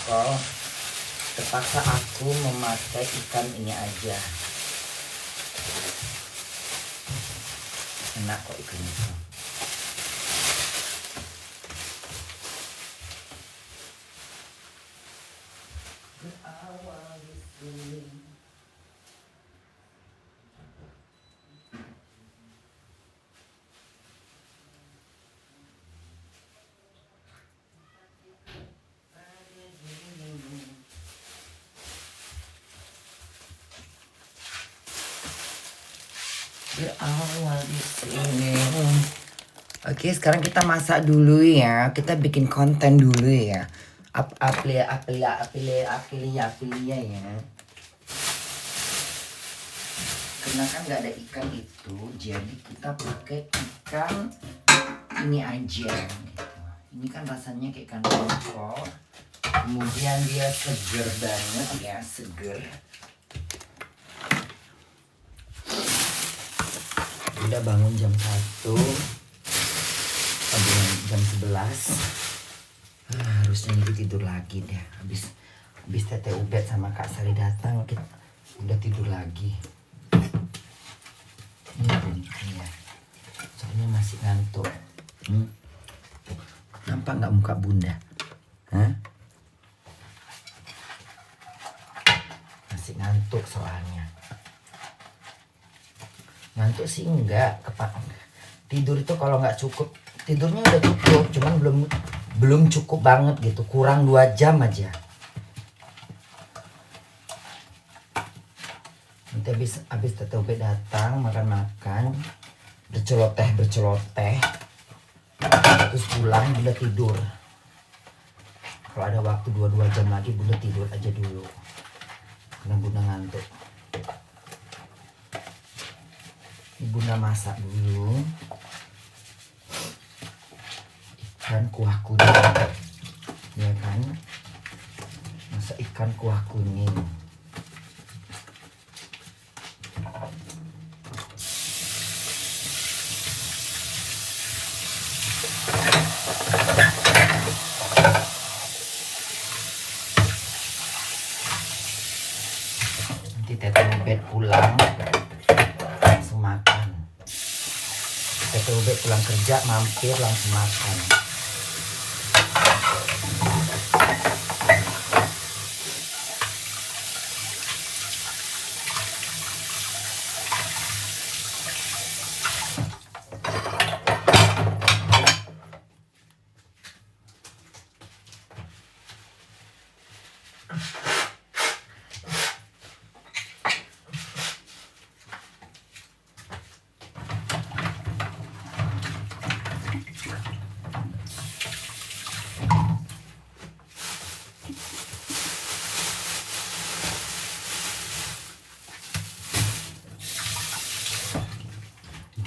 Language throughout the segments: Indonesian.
kol. Terpaksa aku memakai ikan ini aja. Enak kok ikan itu. Berawal di sini. Berawal di sini. Oke, sekarang kita masak dulu ya. Kita bikin konten dulu ya. Apilia ya. Karena kan nggak ada ikan itu, jadi kita pakai ikan ini aja. Gitu. Ini kan rasanya kayak ikan tongkol. Kemudian dia seger banget ya, seger. Udah bangun jam 1 sampai jam 11. Harusnya ini tidur lagi deh. Habis Tete Ubed sama Kak Sari datang, kita udah tidur lagi. Ini ya. Soalnya masih ngantuk. Nampak nggak muka bunda? Hah? Masih ngantuk soalnya. Ngantuk sih enggak. Tidur itu kalau nggak cukup, tidurnya udah cukup, cuman belum cukup banget gitu, kurang 2 jam aja. Nanti habis Tete Ubed datang, makan-makan, berceloteh, terus pulang Bunda tidur. Kalau ada waktu 2 jam lagi Bunda tidur aja dulu, karena Bunda ngantuk. Bunda masak dulu ikan kuah kuning, ya kan? Masak ikan kuah kuning. Nanti Tete Ubed pulang langsung makan. Tete Ubed pulang kerja mampir langsung makan.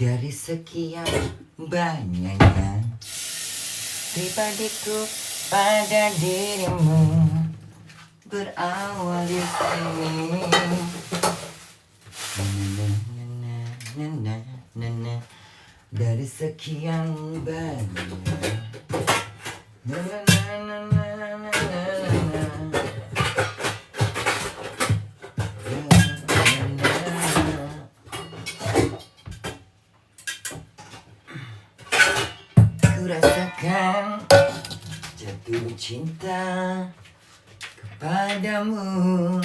Dari sekian banyaknya pribadiku pada dirimu, berawal di sini. Dari sekian banyak. Ku rasakan jatuh cinta kepadamu.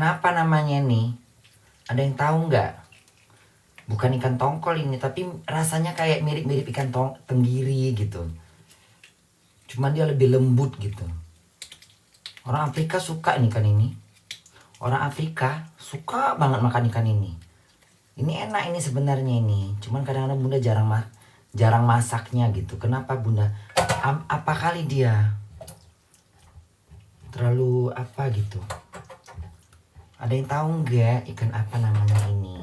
Ikan apa namanya nih? Ada yang tahu nggak? Bukan ikan tongkol ini, tapi rasanya kayak mirip-mirip ikan tenggiri gitu. Cuman dia lebih lembut gitu. Orang Afrika suka nih ikan ini. Orang Afrika suka banget makan ikan ini. Ini enak ini sebenarnya ini. Cuman kadang-kadang Bunda jarang masaknya gitu. Kenapa Bunda? Apa kali dia terlalu apa gitu? Ada yang tahu nggak ikan apa namanya ini?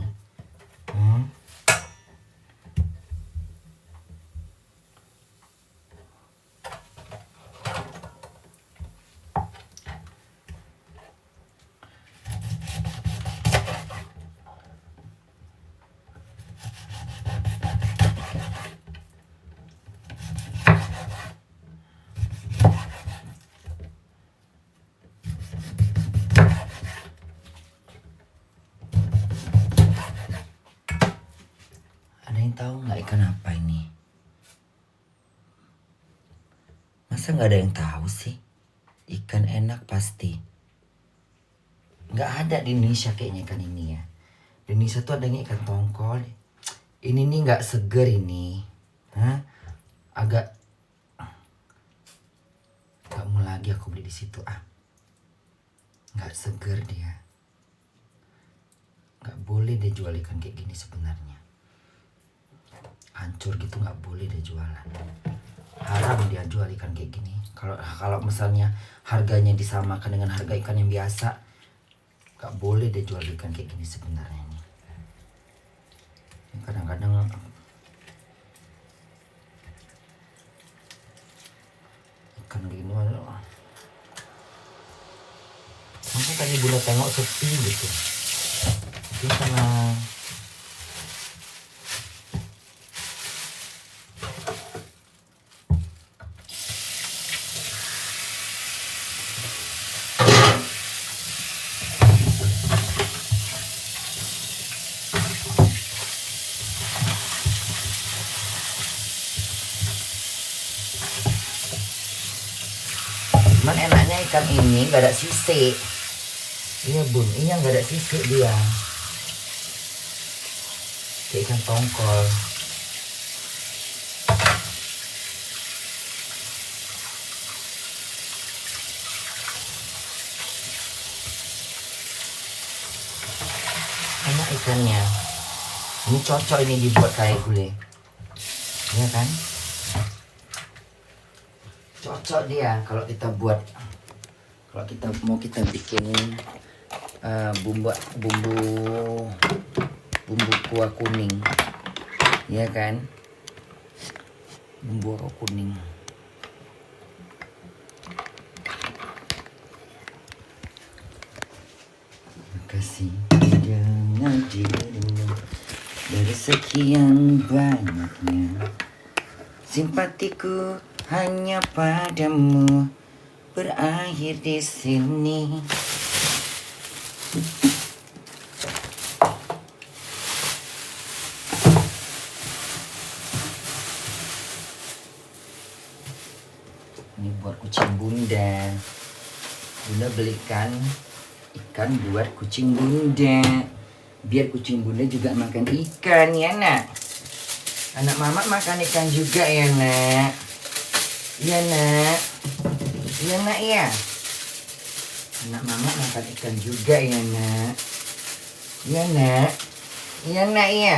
Ada yang tahu nggak ikan apa ini? Masa nggak ada yang tahu sih? Ikan enak pasti. Nggak ada di Indonesia kayaknya ikan ini ya. Di Indonesia tuh adanya ikan tongkol. Ini nih nggak seger ini. Agak nggak mau lagi aku beli di situ nggak seger dia. Nggak boleh deh jual ikan kayak gini sebenarnya. Hancur gitu nggak boleh deh jualan. Haram dia jual ikan kayak gini. Kalau misalnya harganya disamakan dengan harga ikan yang biasa, nggak boleh deh jual ikan kayak gini sebenarnya ini. Kadang-kadang ikan gini mungkin tadi Bunda tengok sepi gitu. Mungkin karena cuman enaknya ikan ini nggak ada sisik. Iya Bun, ini yang nggak ada sisik dia. Kayak ikan tongkol. Enak ikannya. Ini cocok ini dibuat kayak gulai. Iya kan? Cocok dia kalau kita buat, kalau kita mau bikin bumbu kuah kuning, ya kan? Bumbu kuah kuning. Makasih dengan dirimu dari sekian banyaknya simpatiku hanya padamu berakhir di sini. Ini buat kucing Bunda. Bunda belikan ikan buat kucing Bunda. Biar kucing Bunda juga makan ikan ya nak. Anak mama makan ikan juga ya nak. Iya nak. Iya nak ya. Anak mama makan ikan juga ya nak. Iya nak. Iya nak ya.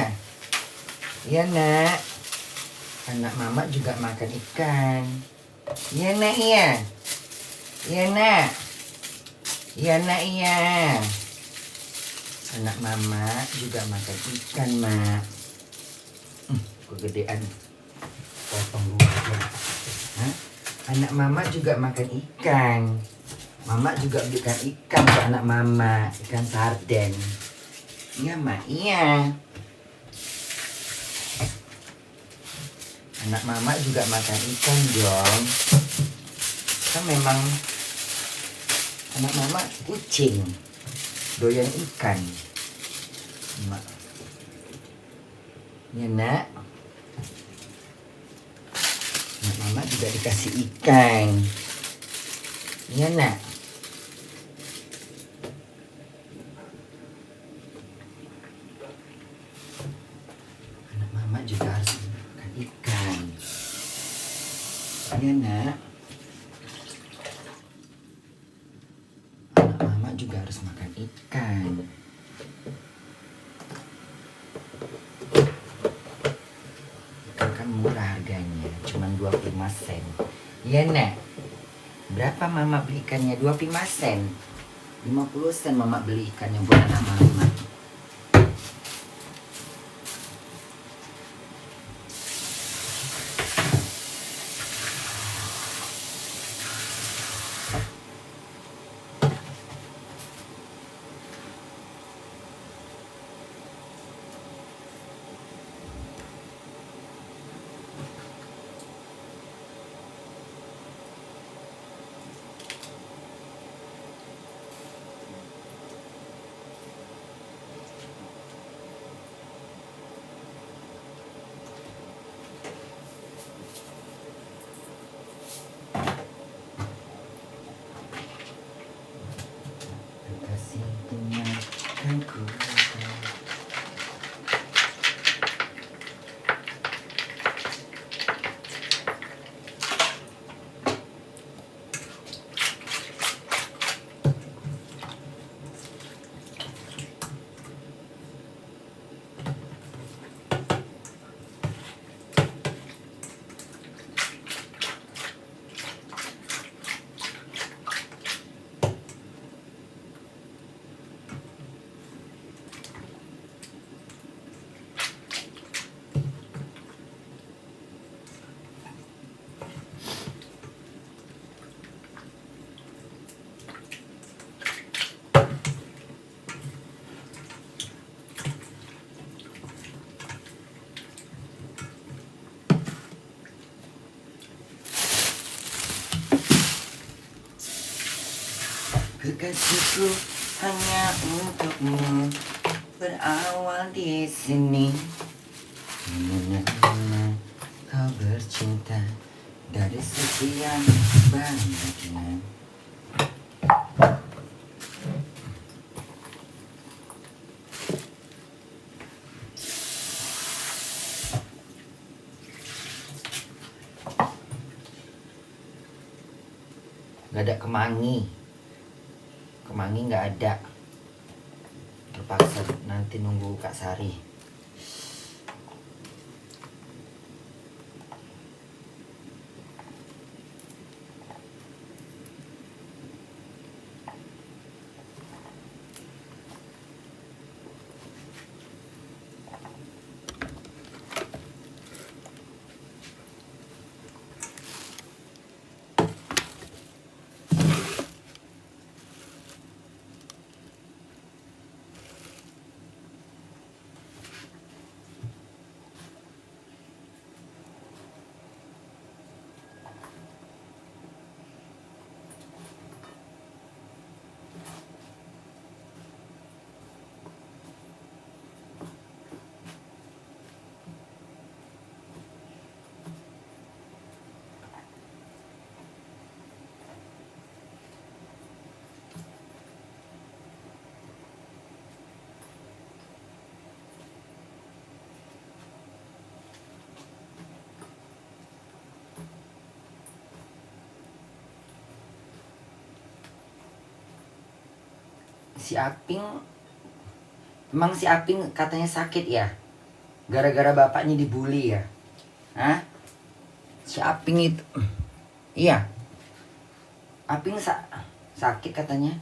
Iya nak. Anak mama juga makan ikan. Iya nak ya. Iya nak. Iya nak ya. Anak mama juga makan ikan mak. Kegedean. Potong dulu aja. Anak mama juga makan ikan. Mama juga belikan ikan ke anak mama. Ikan sarden. Iya mak, iya. Anak mama juga makan ikan dong. Kan memang anak mama kucing. Doyan ikan. Mak. Ya nak. Anak mama juga dikasih ikan. Iya nak. Ya nak, anak mama juga harus makan ikan. Ikan kan murah harganya, cuma 25 sen. Ya nak, berapa mama beli ikannya? 25 sen. 50 sen mama beli ikannya buat anak mama. Kasih dengarkanku. Kekasihku hanya untukmu berawal di sini. Mengenal kau bercinta dari sekian banyaknya. Gak ada kemangi. Kemangi nggak ada, terpaksa nanti nunggu Kak Sari. Si Aping, emang si Aping katanya sakit ya? Gara-gara bapaknya dibully ya? Hah? Si Aping itu, iya. Aping sakit katanya.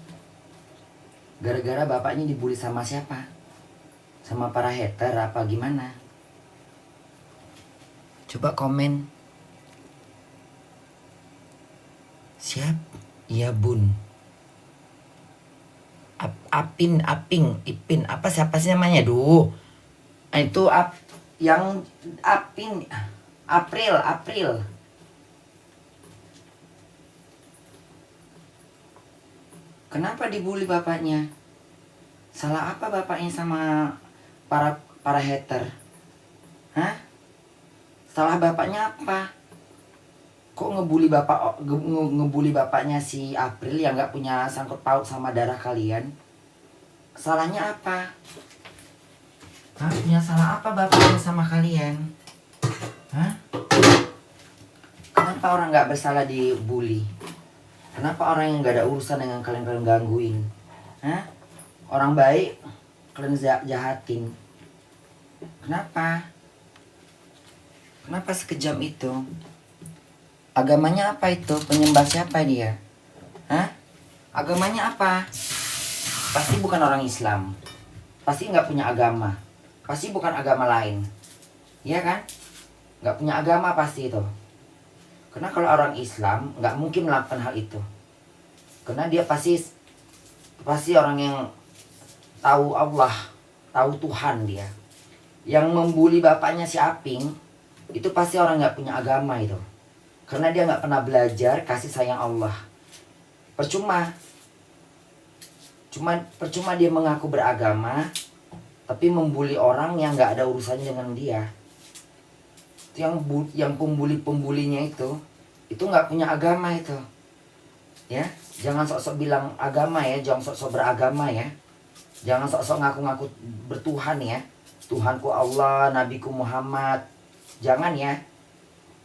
Gara-gara bapaknya dibully sama siapa? Sama para hater apa gimana? Coba komen. Siap? Iya bun. Aping, Ipin, apa siapa sih namanya? Duh. Itu yang Aping, April. Kenapa dibully bapaknya? Salah apa bapaknya sama para hater? Hah? Salah bapaknya apa? Kok ngebully bapaknya si April yang nggak punya sangkut paut sama darah kalian? Salahnya apa? Hah? Punya salah apa bapaknya sama kalian? Hah? Kenapa Kenapa orang nggak bersalah dibully? Kenapa orang yang nggak ada urusan dengan kalian gangguin? Hah? Orang baik kalian jahatin. Kenapa? Kenapa sekejam itu? Agamanya apa itu? Penyembah siapa dia? Hah? Agamanya apa? Pasti bukan orang Islam. Pasti nggak punya agama. Pasti bukan agama lain. Iya kan? Nggak punya agama pasti itu. Karena kalau orang Islam nggak mungkin melakukan hal itu. Karena dia pasti orang yang tahu Allah, tahu Tuhan dia. Yang membuli bapaknya si Aping itu pasti orang nggak punya agama itu. Karena dia nggak pernah belajar kasih sayang Allah. Percuma dia mengaku beragama, tapi membuli orang yang nggak ada urusannya dengan dia. Itu yang pembuli-pembulinya itu nggak punya agama itu. Ya, jangan sok-sok bilang agama ya, jangan sok-sok beragama ya. Jangan sok-sok ngaku-ngaku bertuhan ya. Tuhanku Allah, Nabiku Muhammad. Jangan ya.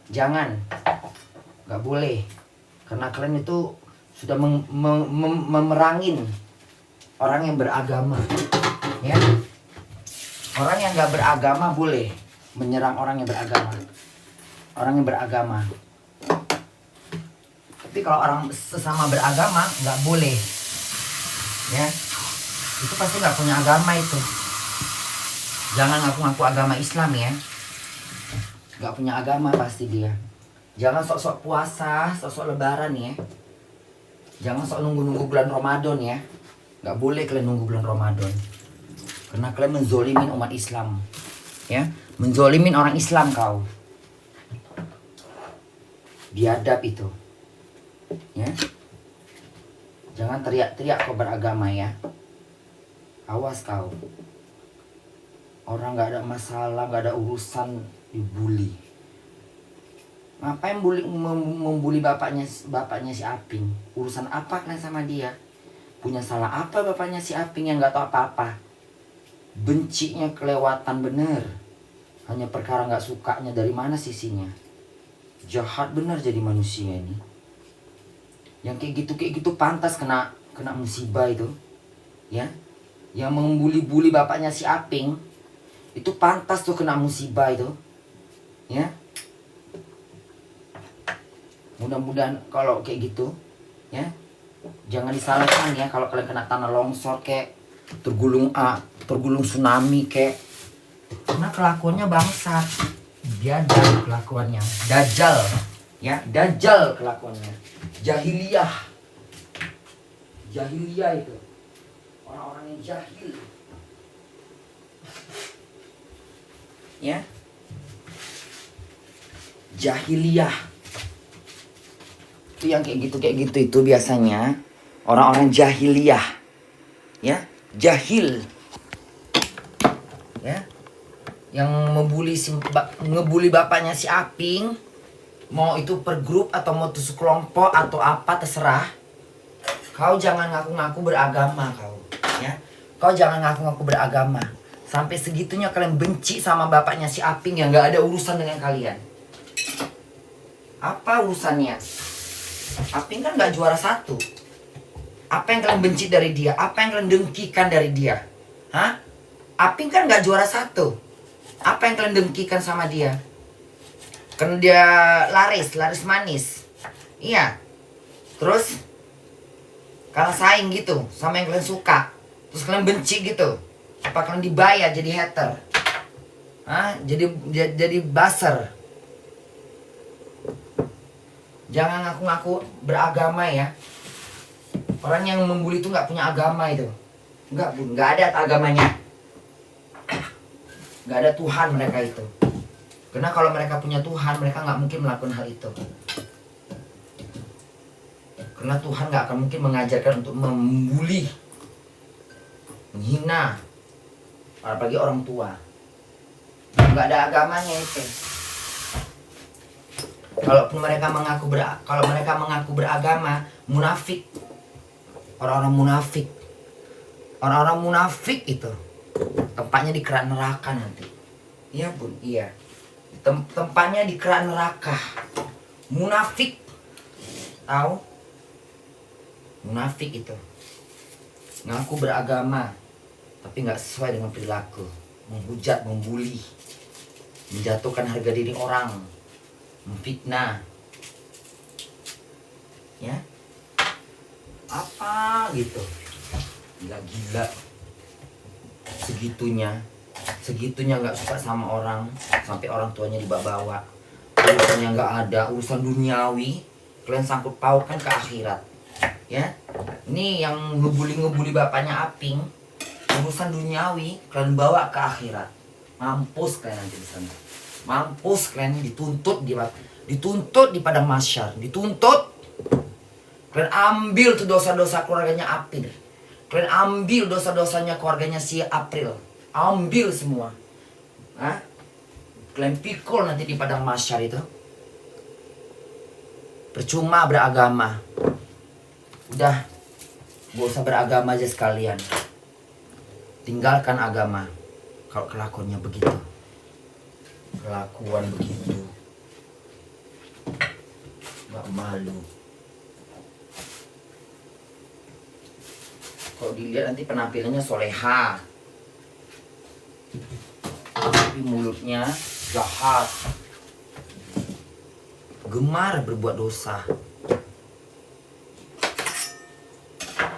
Jangan. Nggak boleh. Karena kalian itu sudah memerangin orang yang beragama. Ya. Orang yang nggak beragama boleh menyerang orang yang beragama. Orang yang beragama. Tapi kalau orang sesama beragama nggak boleh. Ya. Itu pasti nggak punya agama itu. Jangan ngaku-ngaku agama Islam ya. Nggak punya agama pasti dia. Jangan sok-sok puasa, sok-sok lebaran ya. Jangan sok nunggu-nunggu bulan Ramadan ya. Nggak boleh kalian nunggu bulan Ramadan. Karena kalian menzolimin umat Islam. Ya, menzolimin orang Islam kau. Biadab itu. Ya. Jangan teriak-teriak kau beragama ya. Awas kau. Orang nggak ada masalah, nggak ada urusan dibully. Ngapain membuli bapaknya si Aping? Urusan apa kalian sama dia? Punya salah apa bapaknya si Aping yang nggak tahu apa-apa? Bencinya kelewatan bener. Hanya perkara nggak sukanya dari mana sisinya? Jahat bener jadi manusia ini. Yang kayak gitu pantas kena musibah itu, ya. Yang membuli-buli bapaknya si Aping itu pantas tuh kena musibah itu, ya. Mudah-mudahan kalau kayak gitu, ya, jangan disalahkan ya kalau kalian kena tanah longsor kayak tergulung tsunami kayak, karena kelakuannya bangsat, biadab kelakuannya, dajjal, ya, dajjal kelakuannya, jahiliyah itu, orang-orang yang jahil, ya, jahiliyah. Itu yang kayak gitu itu biasanya orang-orang jahiliyah, ya, jahil, ya, yang ngebully bapaknya si Aping, mau itu per grup atau mau itu sekelompok atau apa terserah. Kau jangan ngaku-ngaku beragama kau, ya, kau jangan ngaku-ngaku beragama. Sampai segitunya kalian benci sama bapaknya si Aping yang nggak ada urusan dengan kalian. Apa urusannya? Aping kan gak juara 1. Apa yang kalian benci dari dia? Apa yang kalian dengkikan dari dia? Hah? Aping kan gak juara 1. Apa yang kalian dengkikan sama dia? Kan dia laris manis. Iya. Terus karena saing gitu sama yang kalian suka, terus kalian benci gitu. Apa kalian dibayar jadi hater? Hah? Jadi buzzer. Jangan ngaku-ngaku beragama ya. Orang yang membuli itu nggak punya agama itu. Nggak ada agamanya. Nggak ada Tuhan mereka itu. Karena kalau mereka punya Tuhan, mereka nggak mungkin melakukan hal itu. Karena Tuhan nggak akan mungkin mengajarkan untuk membuli, menghina, apalagi orang tua. Nggak ada agamanya itu. Kalau mereka mengaku beragama, munafik. Orang-orang munafik itu tempatnya di kerak neraka nanti. Iya bun, iya. Tempatnya di kerak neraka. Munafik. Tahu? Munafik itu. Ngaku beragama, tapi nggak sesuai dengan perilaku. Menghujat, membuli, menjatuhkan harga diri orang, memfitnah. Ya. Apa gitu. Gila. Segitunya nggak suka sama orang, sampai orang tuanya dibawa-bawa. Urusannya nggak ada, urusan duniawi, kalian sangkut pautkan ke akhirat. Ya, ini yang ngebuli bapaknya Aping, urusan duniawi kalian bawa ke akhirat. Mampus kalian nanti di sana. Mampus kalian dituntut di padang mahsyar, dituntut. Kalian ambil tuh dosa-dosa keluarganya Aping. Kalian ambil dosa-dosanya keluarganya si April. Ambil semua. Hah? Kalian pikul nanti di padang mahsyar itu. Percuma beragama. Udah, gak usah beragama aja sekalian. Tinggalkan agama. Kalau kelakuannya begitu. Kelakuan begitu. Gak malu. Kalau dilihat nanti penampilannya soleha, tapi mulutnya jahat, gemar berbuat dosa.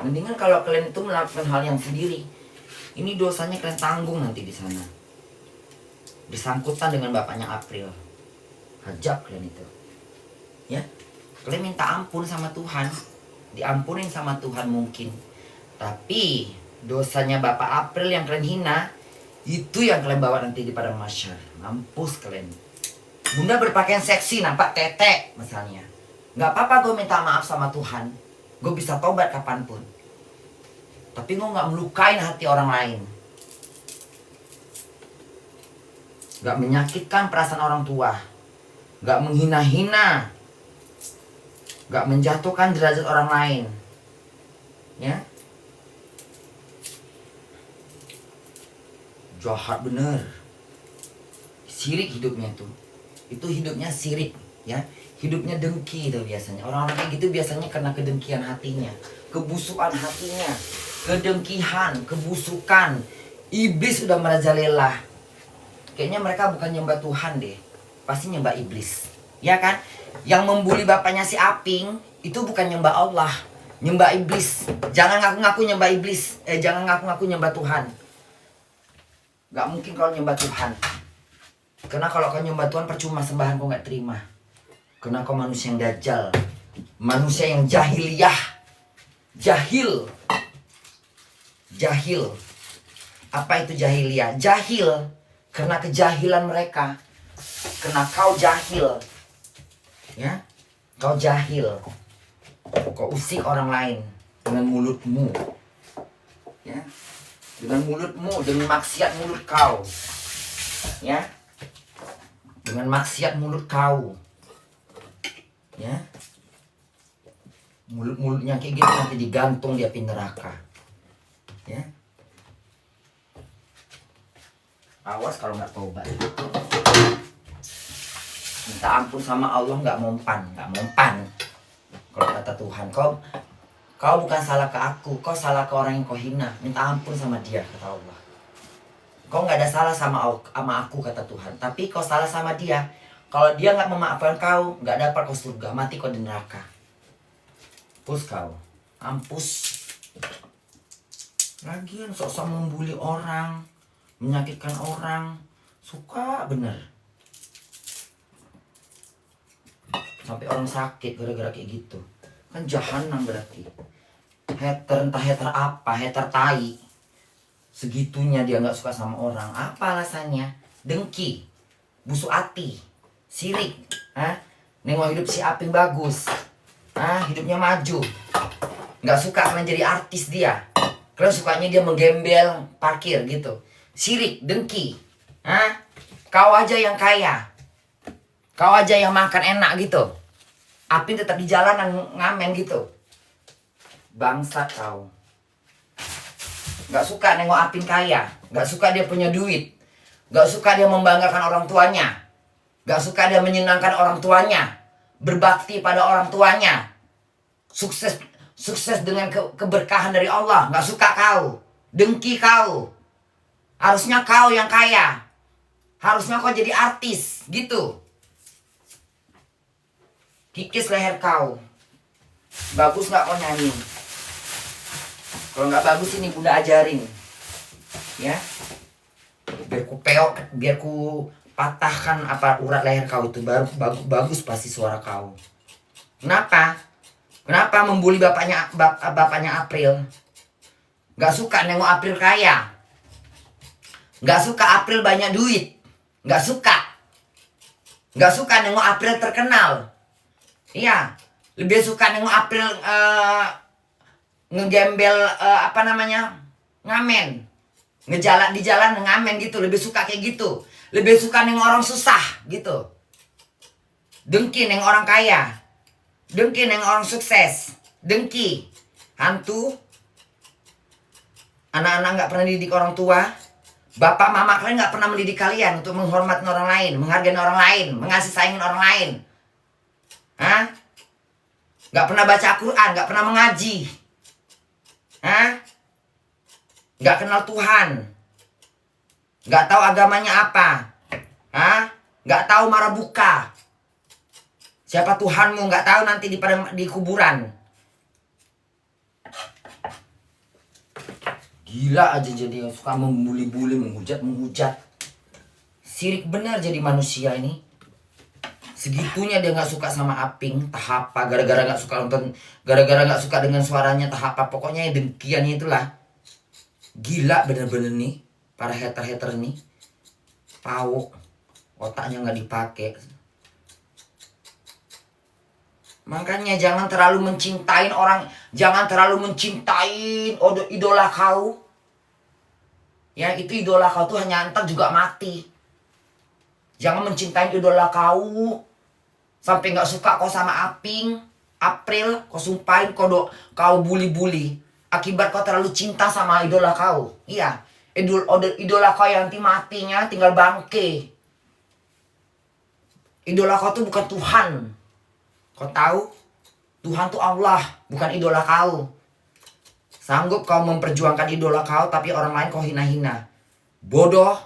Mendingan kalau kalian itu melakukan hal yang sendiri, ini dosanya kalian tanggung nanti di sana. Bersangkutan dengan bapaknya April. Hajab kalian itu. Ya, kalian minta ampun sama Tuhan, diampunin sama Tuhan mungkin. Tapi dosanya Bapak April yang kalian hina, itu yang kalian bawa nanti di padang mahsyar. Mampus kalian. Bunda berpakaian seksi, nampak tete misalnya. Gak apa-apa gue minta maaf sama Tuhan. Gue bisa tobat kapanpun. Tapi gue gak melukain hati orang lain. Gak menyakitkan perasaan orang tua. Gak menghina-hina. Gak menjatuhkan derajat orang lain. Ya. Jahat bener. Sirik hidupnya tuh. Itu hidupnya sirik, ya. Hidupnya dengki itu biasanya. Orang-orang kayak gitu biasanya karena kedengkian hatinya, kebusukan hatinya, kedengkian, kebusukan. Iblis sudah merajalela. Kayaknya mereka bukan nyembah Tuhan deh. Pasti nyembah iblis. Ya kan? Yang membuli bapaknya si Aping itu bukan nyembah Allah, nyembah iblis. Jangan ngaku-ngaku nyembah iblis. Jangan ngaku-ngaku nyembah Tuhan. Gak mungkin kalau nyembah Tuhan. Karena kalau kau nyembah Tuhan percuma sembahan kau gak terima. Karena kau manusia yang dajjal. Manusia yang jahiliyah. Jahil. Apa itu jahiliyah? Jahil karena kejahilan mereka. Karena kau jahil. Ya, kau jahil. Kau usik orang lain dengan mulutmu. Ya. Dengan mulutmu, dengan maksiat mulut kau. Ya. Dengan maksiat mulut kau. Ya. Mulut-mulutnya kayak gitu nanti digantung di api neraka. Ya. Awas kalau nggak tobat. Minta ampun sama Allah nggak mempan. Kalau kata Tuhan, kau bukan salah ke aku, kau salah ke orang yang kau hina. Minta ampun sama dia, kata Allah. Kau nggak ada salah sama aku, kata Tuhan. Tapi kau salah sama dia. Kalau dia nggak memaafkan kau, nggak dapat kau surga, mati kau di neraka. Mampus kau, mampus. Lagian sok-sok membuli orang, menyakitkan orang, suka bener. Sampai orang sakit gara-gara kayak gitu. Kan jahanam berarti. Hater, entah hater apa, hater tai. Segitunya dia gak suka sama orang. Apa alasannya? Dengki, busuk hati, sirik. Nengok hidup si Aping bagus. Hidupnya maju. Gak suka kalian jadi artis dia. Kalian sukanya dia menggembel, parkir gitu. Sirik, dengki. Kau aja yang kaya. Kau aja yang makan enak gitu. Aping tetap di jalan ngamen gitu. Bangsa kau. Gak suka nengok Aping kaya. Gak suka dia punya duit. Gak suka dia membanggakan orang tuanya. Gak suka dia menyenangkan orang tuanya. berbakti pada orang tuanya, sukses dengan keberkahan dari Allah. Nggak suka kau, dengki kau. Harusnya kau yang kaya, harusnya kau jadi artis gitu. Kikis leher kau. Bagus nggak kau nyanyi? Kalau nggak bagus ini Bunda ajarin, ya. Biar ku patahkan urat leher kau itu, baru bagus pasti suara kau. Kenapa? Kenapa membuli bapaknya April? Nggak suka nengok April kaya, nggak suka April banyak duit, nggak suka nengok April terkenal. Iya, lebih suka nengok April ngegembel ngamen, ngejalan di jalan ngamen gitu. Lebih suka kayak gitu. Lebih suka nengok orang susah gitu. Dengki nengok orang kaya, dengki nengok orang sukses, dengki. Hantu, anak-anak nggak pernah dididik orang tua. Bapak mama kalian nggak pernah mendidik kalian untuk menghormati orang lain, menghargai orang lain, mengasihi sayangin orang lain. Hah? Nggak pernah baca Al-Quran, nggak pernah mengaji. Hah? Nggak kenal Tuhan. Nggak tahu agamanya apa. Hah? Nggak tahu mara buka. Siapa Tuhanmu, nggak tahu nanti di kuburan. Gila aja jadi suka membuli-buli, menghujat. Sirik benar jadi manusia ini. Segitunya dia nggak suka sama Aping, tahapa, gara-gara nggak suka nonton, gara-gara nggak suka dengan suaranya, tahapa, pokoknya dengkiannya itulah. Gila bener-bener nih, para hater-hater nih, pawok, otaknya nggak dipakai. Makanya jangan terlalu mencintain orang, jangan terlalu mencintain idola kau. Ya itu idola kau tuh hanya ntar juga mati. Jangan mencintai idola kau. Sampai nggak suka kau sama Aping, April, kau sumpahin kau bully-bully. Akibat kau terlalu cinta sama idola kau. Iya, idola kau yang nanti matinya tinggal bangke. Idola kau tuh bukan Tuhan. Kau tahu? Tuhan tuh Allah, bukan idola kau. Sanggup kau memperjuangkan idola kau, tapi orang lain kau hina-hina. Bodoh.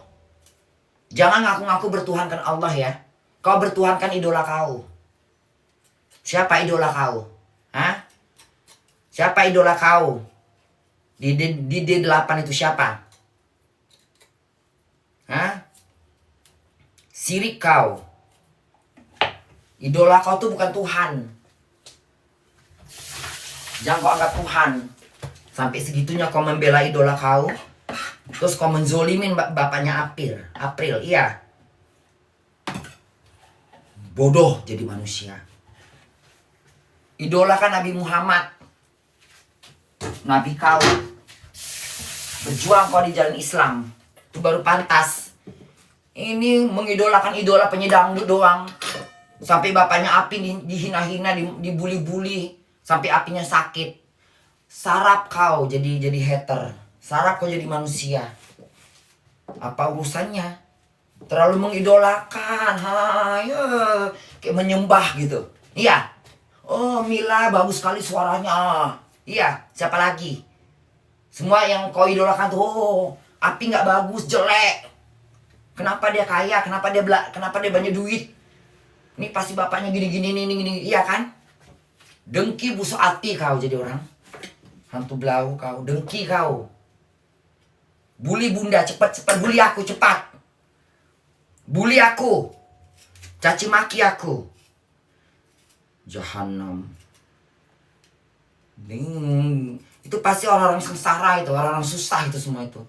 Jangan ngaku-ngaku bertuhankan Allah ya. Kau bertuhankan idola kau. Siapa idola kau? Hah? Siapa idola kau? Di D8 itu siapa? Hah? Sirik kau. Idola kau tuh bukan Tuhan. Jangan kau anggap Tuhan. Sampai segitunya kau membela idola kau. Terus kau menzolimin bapaknya April, iya. Bodoh jadi manusia. Idola kan Nabi Muhammad, Nabi kau. Berjuang kau di jalan Islam, itu baru pantas. Ini mengidolakan idola penyedangdut doang. Sampai bapaknya Aping dihina-hina, dibuli-buli, sampai Apingnya sakit. Sarap kau jadi hater. Sarap kau jadi manusia. Apa urusannya? Terlalu mengidolakan, kayak menyembah gitu. Iya. Oh Mila bagus sekali suaranya. Iya. Siapa lagi? Semua yang kau idolakan tuh, Aping nggak bagus, jelek. Kenapa dia kaya? Kenapa dia banyak duit? Ini pasti bapaknya gini. Iya kan? Dengki busuk hati kau jadi orang. Hantu belau kau, dengki kau. Bully bunda, cepat bully aku, cepat. Bully aku. Caci maki aku. Jahanam. Itu pasti orang-orang sengsara itu, orang-orang susah itu semua itu.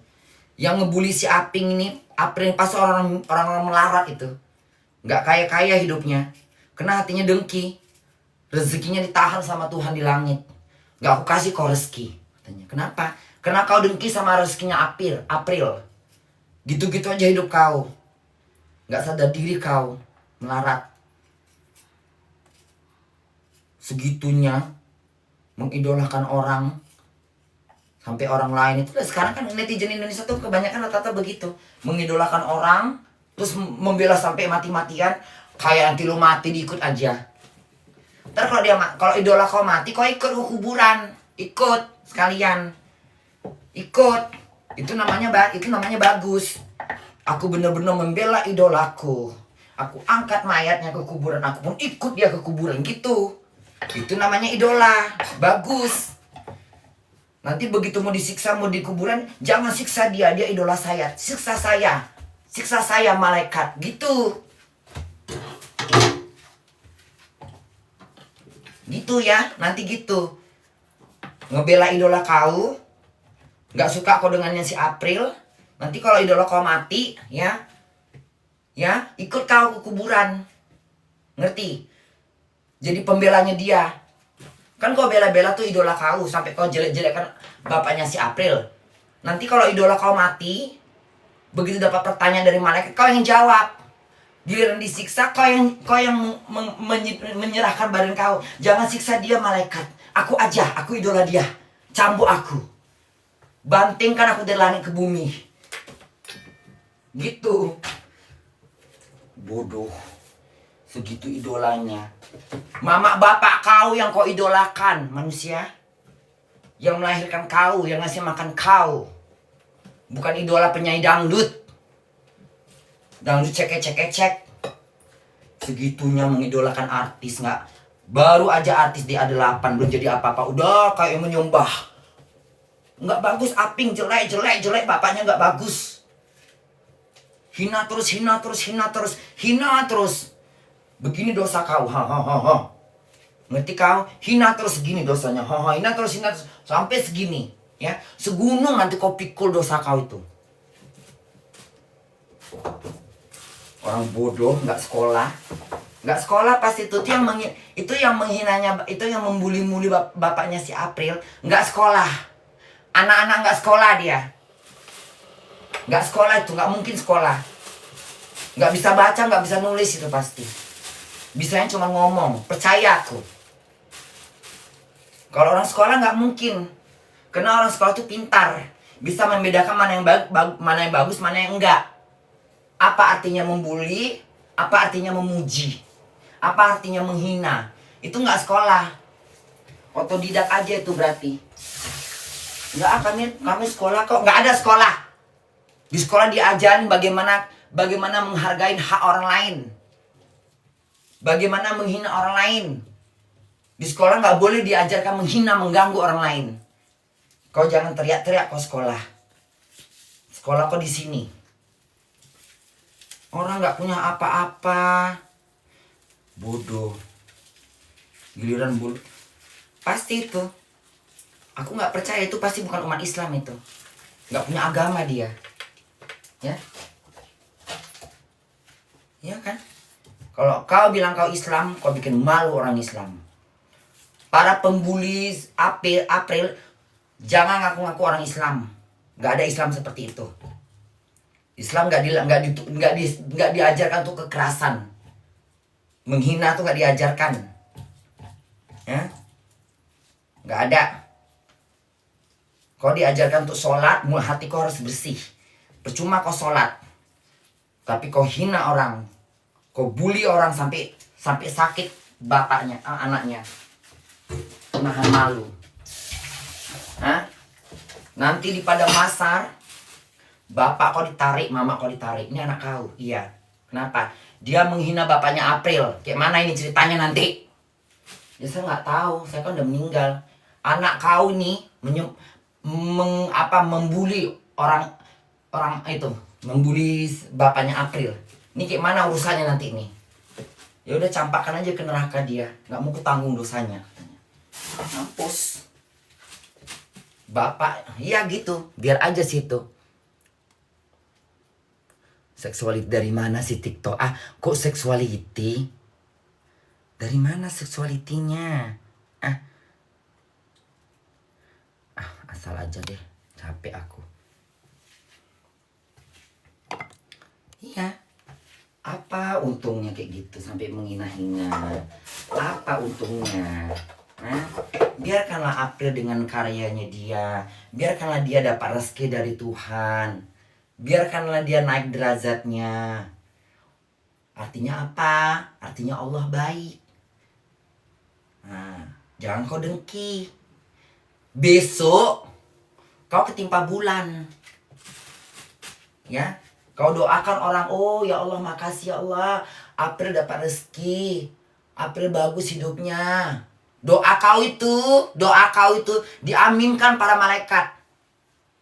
Yang ngebully si Aping ini, April pasti orang-orang melarat itu. Nggak kaya-kaya hidupnya. Kena hatinya dengki. Rezekinya ditahan sama Tuhan di langit. Nggak aku kasih kau rezeki. Katanya. Kenapa? Karena kau dengki sama rezekinya April. Gitu-gitu aja hidup kau. Nggak sadar diri kau. Melarat. Segitunya mengidolakan orang. Sampai orang lain itu. Sekarang kan netizen Indonesia tuh kebanyakan rata-rata begitu. Mengidolakan orang. Terus membela sampai mati-matian. Kayak nanti lu mati diikut aja. Ntar kalau idola kau mati, kau ikut ke kuburan, ikut sekalian, ikut. Itu namanya bagus. Aku bener-bener membela idolaku. Aku angkat mayatnya ke kuburan, aku pun ikut dia ke kuburan gitu. Itu namanya idola, bagus. Nanti begitu mau disiksa, mau di kuburan, jangan siksa dia idola saya. Siksa saya malaikat, gitu. Gitu ya, nanti gitu. Ngebela idola kau, nggak suka kau dengannya si April. Nanti kalau idola kau mati, ya, ikut kau ke kuburan. Ngerti? Jadi pembelanya dia. Kan kau bela-bela tuh idola kau sampai kau jelek-jelekkan bapaknya si April. Nanti kalau idola kau mati, begitu dapat pertanyaan dari malaikat, kau yang jawab. Giliran disiksa, kau yang menyerahkan badan kau. Jangan siksa dia malaikat. Aku aja, aku idola dia. Cambuk aku. Bantingkan aku dari langit ke bumi. Gitu. Bodoh. Segitu idolanya. Mama bapak kau yang kau idolakan, manusia. Yang melahirkan kau, yang ngasih makan kau. Bukan idola penyanyi dangdut. Dangdut cek. Segitunya mengidolakan artis, nggak? Baru aja artis di A8 belum jadi apa-apa, udah kayak menyembah. Nggak bagus, Aping jelek, bapaknya nggak bagus. Hina terus. Begini dosa kau, ngerti kau? Hina terus segini dosanya, hina terus sampai segini, ya. Segunung nanti kau pikul dosa kau itu. Orang bodoh, nggak sekolah pasti itu yang menghinanya, itu yang membuli-muli bapaknya si April, nggak sekolah. Anak-anak nggak sekolah dia, nggak sekolah itu, nggak mungkin sekolah, nggak bisa baca, nggak bisa nulis itu pasti. Bisanya cuma ngomong, percaya aku. Kalau orang sekolah nggak mungkin, karena orang sekolah itu pintar, bisa membedakan mana yang bagus, mana yang enggak. Apa artinya membuli, apa artinya memuji, apa artinya menghina. Itu nggak sekolah. Otodidak aja itu berarti. Nggak, kami sekolah kok. Nggak ada sekolah. Di sekolah diajarin bagaimana menghargai hak orang lain. Bagaimana menghina orang lain. Di sekolah nggak boleh diajarkan menghina, mengganggu orang lain. Kau jangan teriak-teriak kau sekolah. Sekolah kau di sini. Orang nggak punya apa-apa. Bodoh. Giliran bodoh. Pasti itu. Aku nggak percaya itu pasti bukan umat Islam itu. Nggak punya agama dia. Ya. Ya kan? Kalau kau bilang kau Islam, kau bikin malu orang Islam. Para pembuli April, jangan ngaku-ngaku orang Islam. Nggak ada Islam seperti itu. Islam nggak diajarkan untuk kekerasan, menghina tuh nggak diajarkan, ya, nggak ada. Kau diajarkan untuk sholat, hati kau harus bersih. Percuma kau sholat, tapi kau hina orang, kau bully orang sampai sakit bapaknya, anaknya, nahan malu. Nanti di padang mahsyar, bapak kau ditarik, mama kau ditarik. Ini anak kau, iya. Kenapa? Dia menghina bapaknya April. Kayak mana ini ceritanya nanti? Ya saya nggak tahu, saya kan udah meninggal. Anak kau ini membuli orang itu, membuli bapaknya April. Ini kayak mana urusannya nanti ini? Ya udah campakkan aja ke neraka dia, nggak mau ketanggung dosanya. Mampus. Bapak, iya gitu, biar aja situ. Seksualiti dari mana sih TikTok? Kok seksualiti? Dari mana seksualitinya? Asal aja deh, capek aku. Iya. Apa untungnya kayak gitu sampai menghina-hina? Apa untungnya? Biarkanlah April dengan karyanya dia. Biarkanlah dia dapat rezeki dari Tuhan. Biarkanlah dia naik derajatnya. Artinya apa? Artinya Allah baik. Nah, jangan kau dengki. Besok kau ketimpa bulan. Ya, kau doakan orang, oh ya Allah makasih ya Allah, April dapat rezeki, April bagus hidupnya. Doa kau itu diaminkan para malaikat.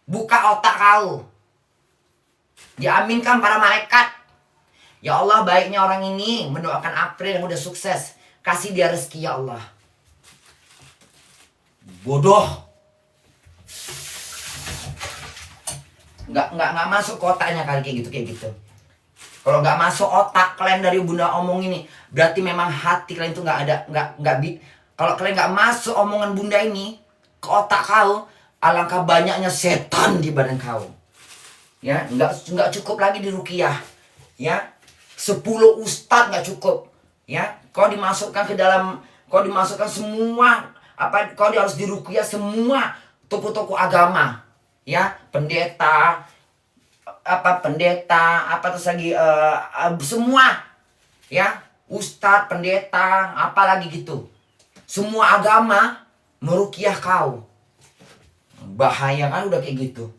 Buka otak kau, diaminkan para malaikat. Ya Allah, baiknya orang ini mendoakan April yang udah sukses, kasih dia rezeki ya Allah. Bodoh. Nggak masuk ke otaknya kali kayak gitu. Kalau nggak masuk otak kalian dari bunda omong ini, berarti memang hati kalian itu kalau kalian nggak masuk omongan bunda ini ke otak kau, alangkah banyaknya setan di badan kau. Ya, nggak cukup lagi di ruqyah. Ya, 10 ustadz nggak cukup. Ya, kau dimasukkan semua kau harus diruqyah semua toko-toko agama. Ya, pendeta, terus lagi semua, ya, ustadz, pendeta, apalagi gitu. Semua agama meruqyah kau. Bahaya kan udah kayak gitu.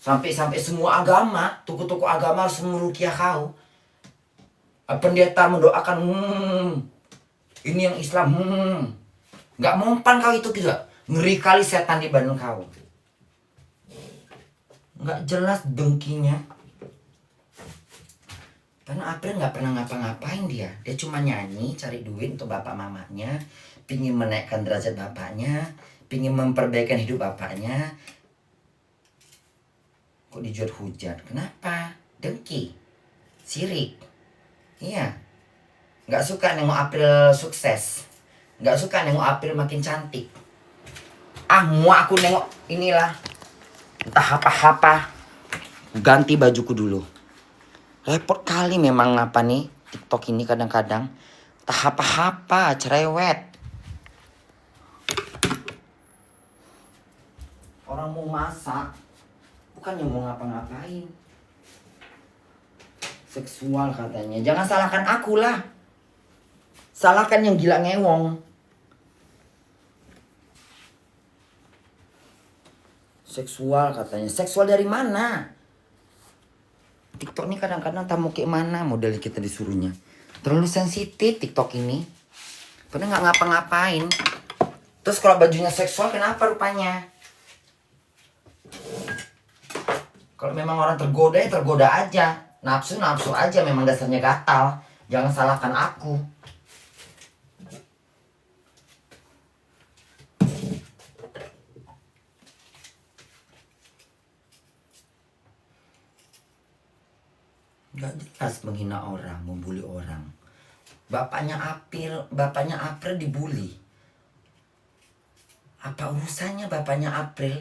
Sampai semua agama, toko-toko agama harus meruqyah kau. Pendeta mendoakan, ini yang Islam, nggak mempan kau itu juga. Ngeri kali setan di badan kau. Nggak jelas dengkinya. Karena April nggak pernah ngapa-ngapain dia. Dia cuma nyanyi, cari duit untuk bapak mamanya, pingin menaikkan derajat bapaknya, pingin memperbaikan hidup bapaknya. Kok dihujat? Kenapa? Dengki, sirik. Iya. Nggak suka nengok April sukses. Nggak suka nengok April makin cantik. Muak aku nengok inilah. Entah apa-apa. Ganti bajuku dulu. Repot kali memang apa nih TikTok ini kadang-kadang. Entah apa-apa, cerewet. Orang mau masak, bukannya mau ngapa-ngapain. Seksual katanya. Jangan salahkan aku lah. Salahkan yang gila ngewong. Seksual katanya. Seksual dari mana? TikTok ini kadang-kadang tamu kayak mana model kita disuruhnya. Terlalu sensitif TikTok ini. Padahal nggak ngapa-ngapain. Terus kalau bajunya seksual kenapa rupanya? Kalau memang orang tergoda ya tergoda aja. Nafsu aja, memang dasarnya gatal. Jangan salahkan aku. Gak jelas menghina orang, membuli orang. Bapaknya April dibully. Apa urusannya bapaknya April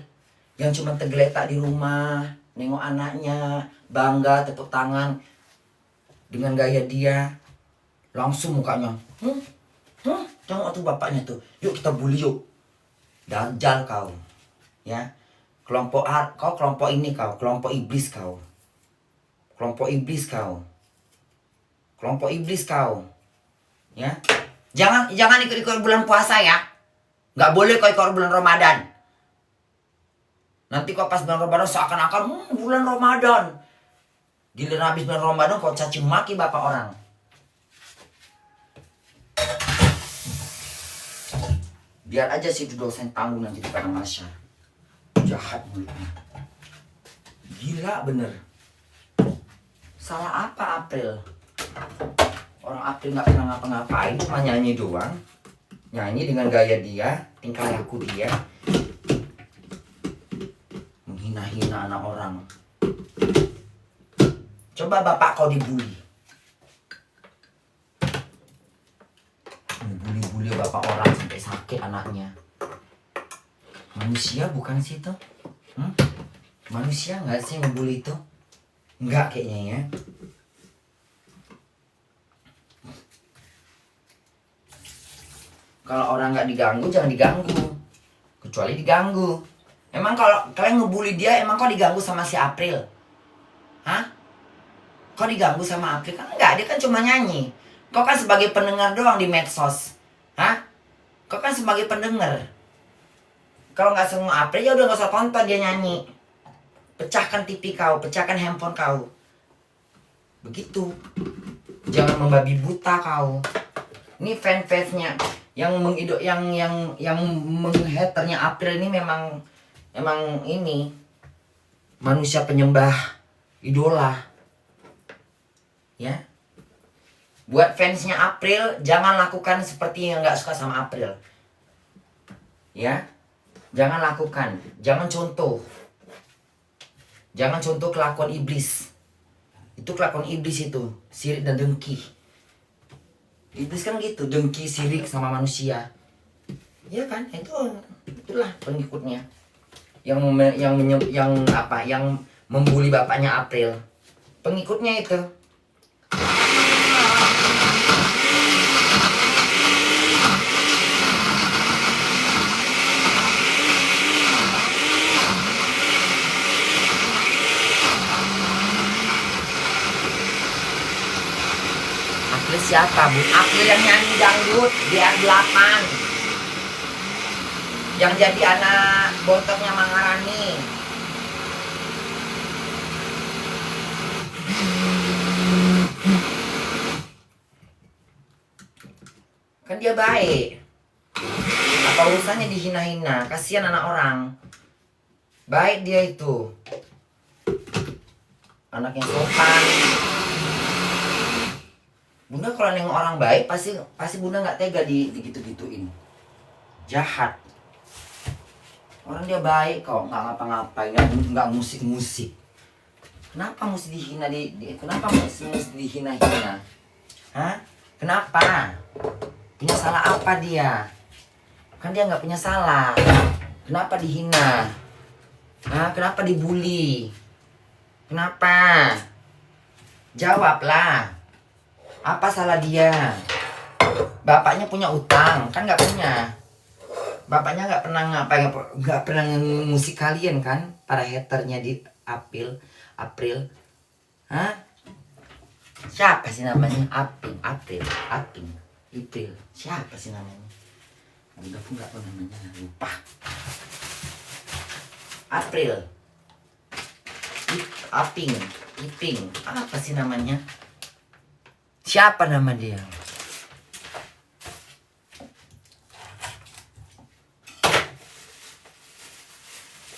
yang cuma tergeletak di rumah, nengok anaknya, bangga, tepuk tangan dengan gaya dia, langsung mukanya, tengok tuh bapaknya tuh, yuk kita bully yuk. Dajjal kau, ya, kelompok ini kau, kelompok iblis kau. Kelompok iblis kau. Ya. Jangan ikut-ikut bulan puasa ya. Nggak boleh kau ikut bulan Ramadan. Nanti kau pas bulan Ramadan seakan-akan bulan Ramadan. Giliran habis bulan Ramadan kau caci maki bapak orang. Biar aja si dosen tanggung nanti di padang mahsyar. Jahat mulutnya. Gila bener. Salah apa April? Orang April nggak pernah ngapa-ngapain, cuma nyanyi doang. Nyanyi dengan gaya dia, tingkah laku dia. Menghina-hina anak orang. Coba bapak kau dibully. Bully bapak orang sampai sakit anaknya. Manusia bukan sih itu? Manusia nggak sih ngebully itu? Enggak kayaknya ya. Kalau orang nggak diganggu jangan diganggu. Kecuali diganggu. Emang kalau kalian ngebully dia, emang kau diganggu sama si April? Hah? Kau diganggu sama April? Kan enggak, dia kan cuma nyanyi. Kau kan sebagai pendengar doang di medsos. Hah? Kau kan sebagai pendengar. Kalau nggak seneng April ya udah nggak usah tonton dia nyanyi. Pecahkan TV kau, pecahkan handphone kau. Begitu. Jangan membabi buta kau. Ini fans-fansnya yang menghaternya April ini memang ini manusia penyembah idola. Ya. Buat fansnya April, jangan lakukan seperti yang nggak suka sama April. Ya, jangan lakukan, jangan contoh. Jangan contoh kelakuan iblis. Itu kelakuan iblis itu, sirik dan dengki. Iblis kan gitu, dengki, sirik sama manusia. Ya kan, itulah pengikutnya. Yang membuli bapaknya April. Pengikutnya itu. April siapa, Bu? April yang nyanyi dangdut di R8. Yang jadi anak bontoknya Mangarani. Kan dia baik. Apa urusannya dihina-hina? Kasihan anak orang. Baik dia itu. Anak yang sopan. Bunda kalau nengok orang baik pasti Bunda nggak tega digitu-gituin. Jahat. Orang dia baik kok, nggak ngapa-ngapain, nggak musik-musik. Kenapa mesti dihina kenapa mesti dihina-hina? Hah? Kenapa? Punya salah apa dia? Kan dia nggak punya salah. Kenapa dihina? Hah? Kenapa dibully? Kenapa? Jawablah. Apa salah dia? Bapaknya punya utang, kan nggak punya. Bapaknya nggak pernah musik kalian kan? Para haternya di April. Hah? Siapa sih namanya? April. Siapa sih namanya? Udah pun nggak tahu namanya, lupa. April. Iping. Apa sih namanya? Siapa nama dia?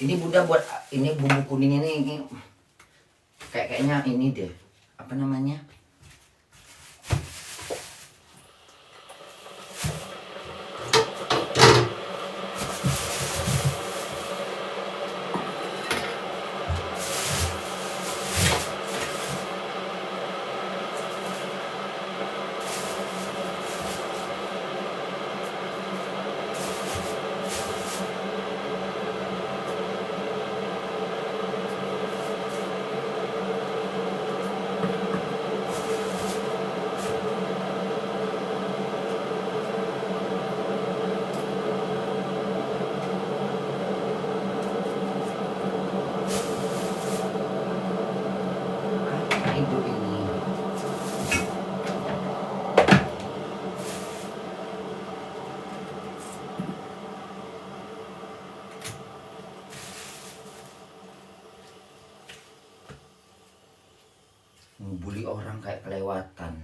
Ini Bunda buat ini bumbu kuning ini kayaknya ini deh. Apa namanya? Ibu ini ngebully orang kayak kelewatan,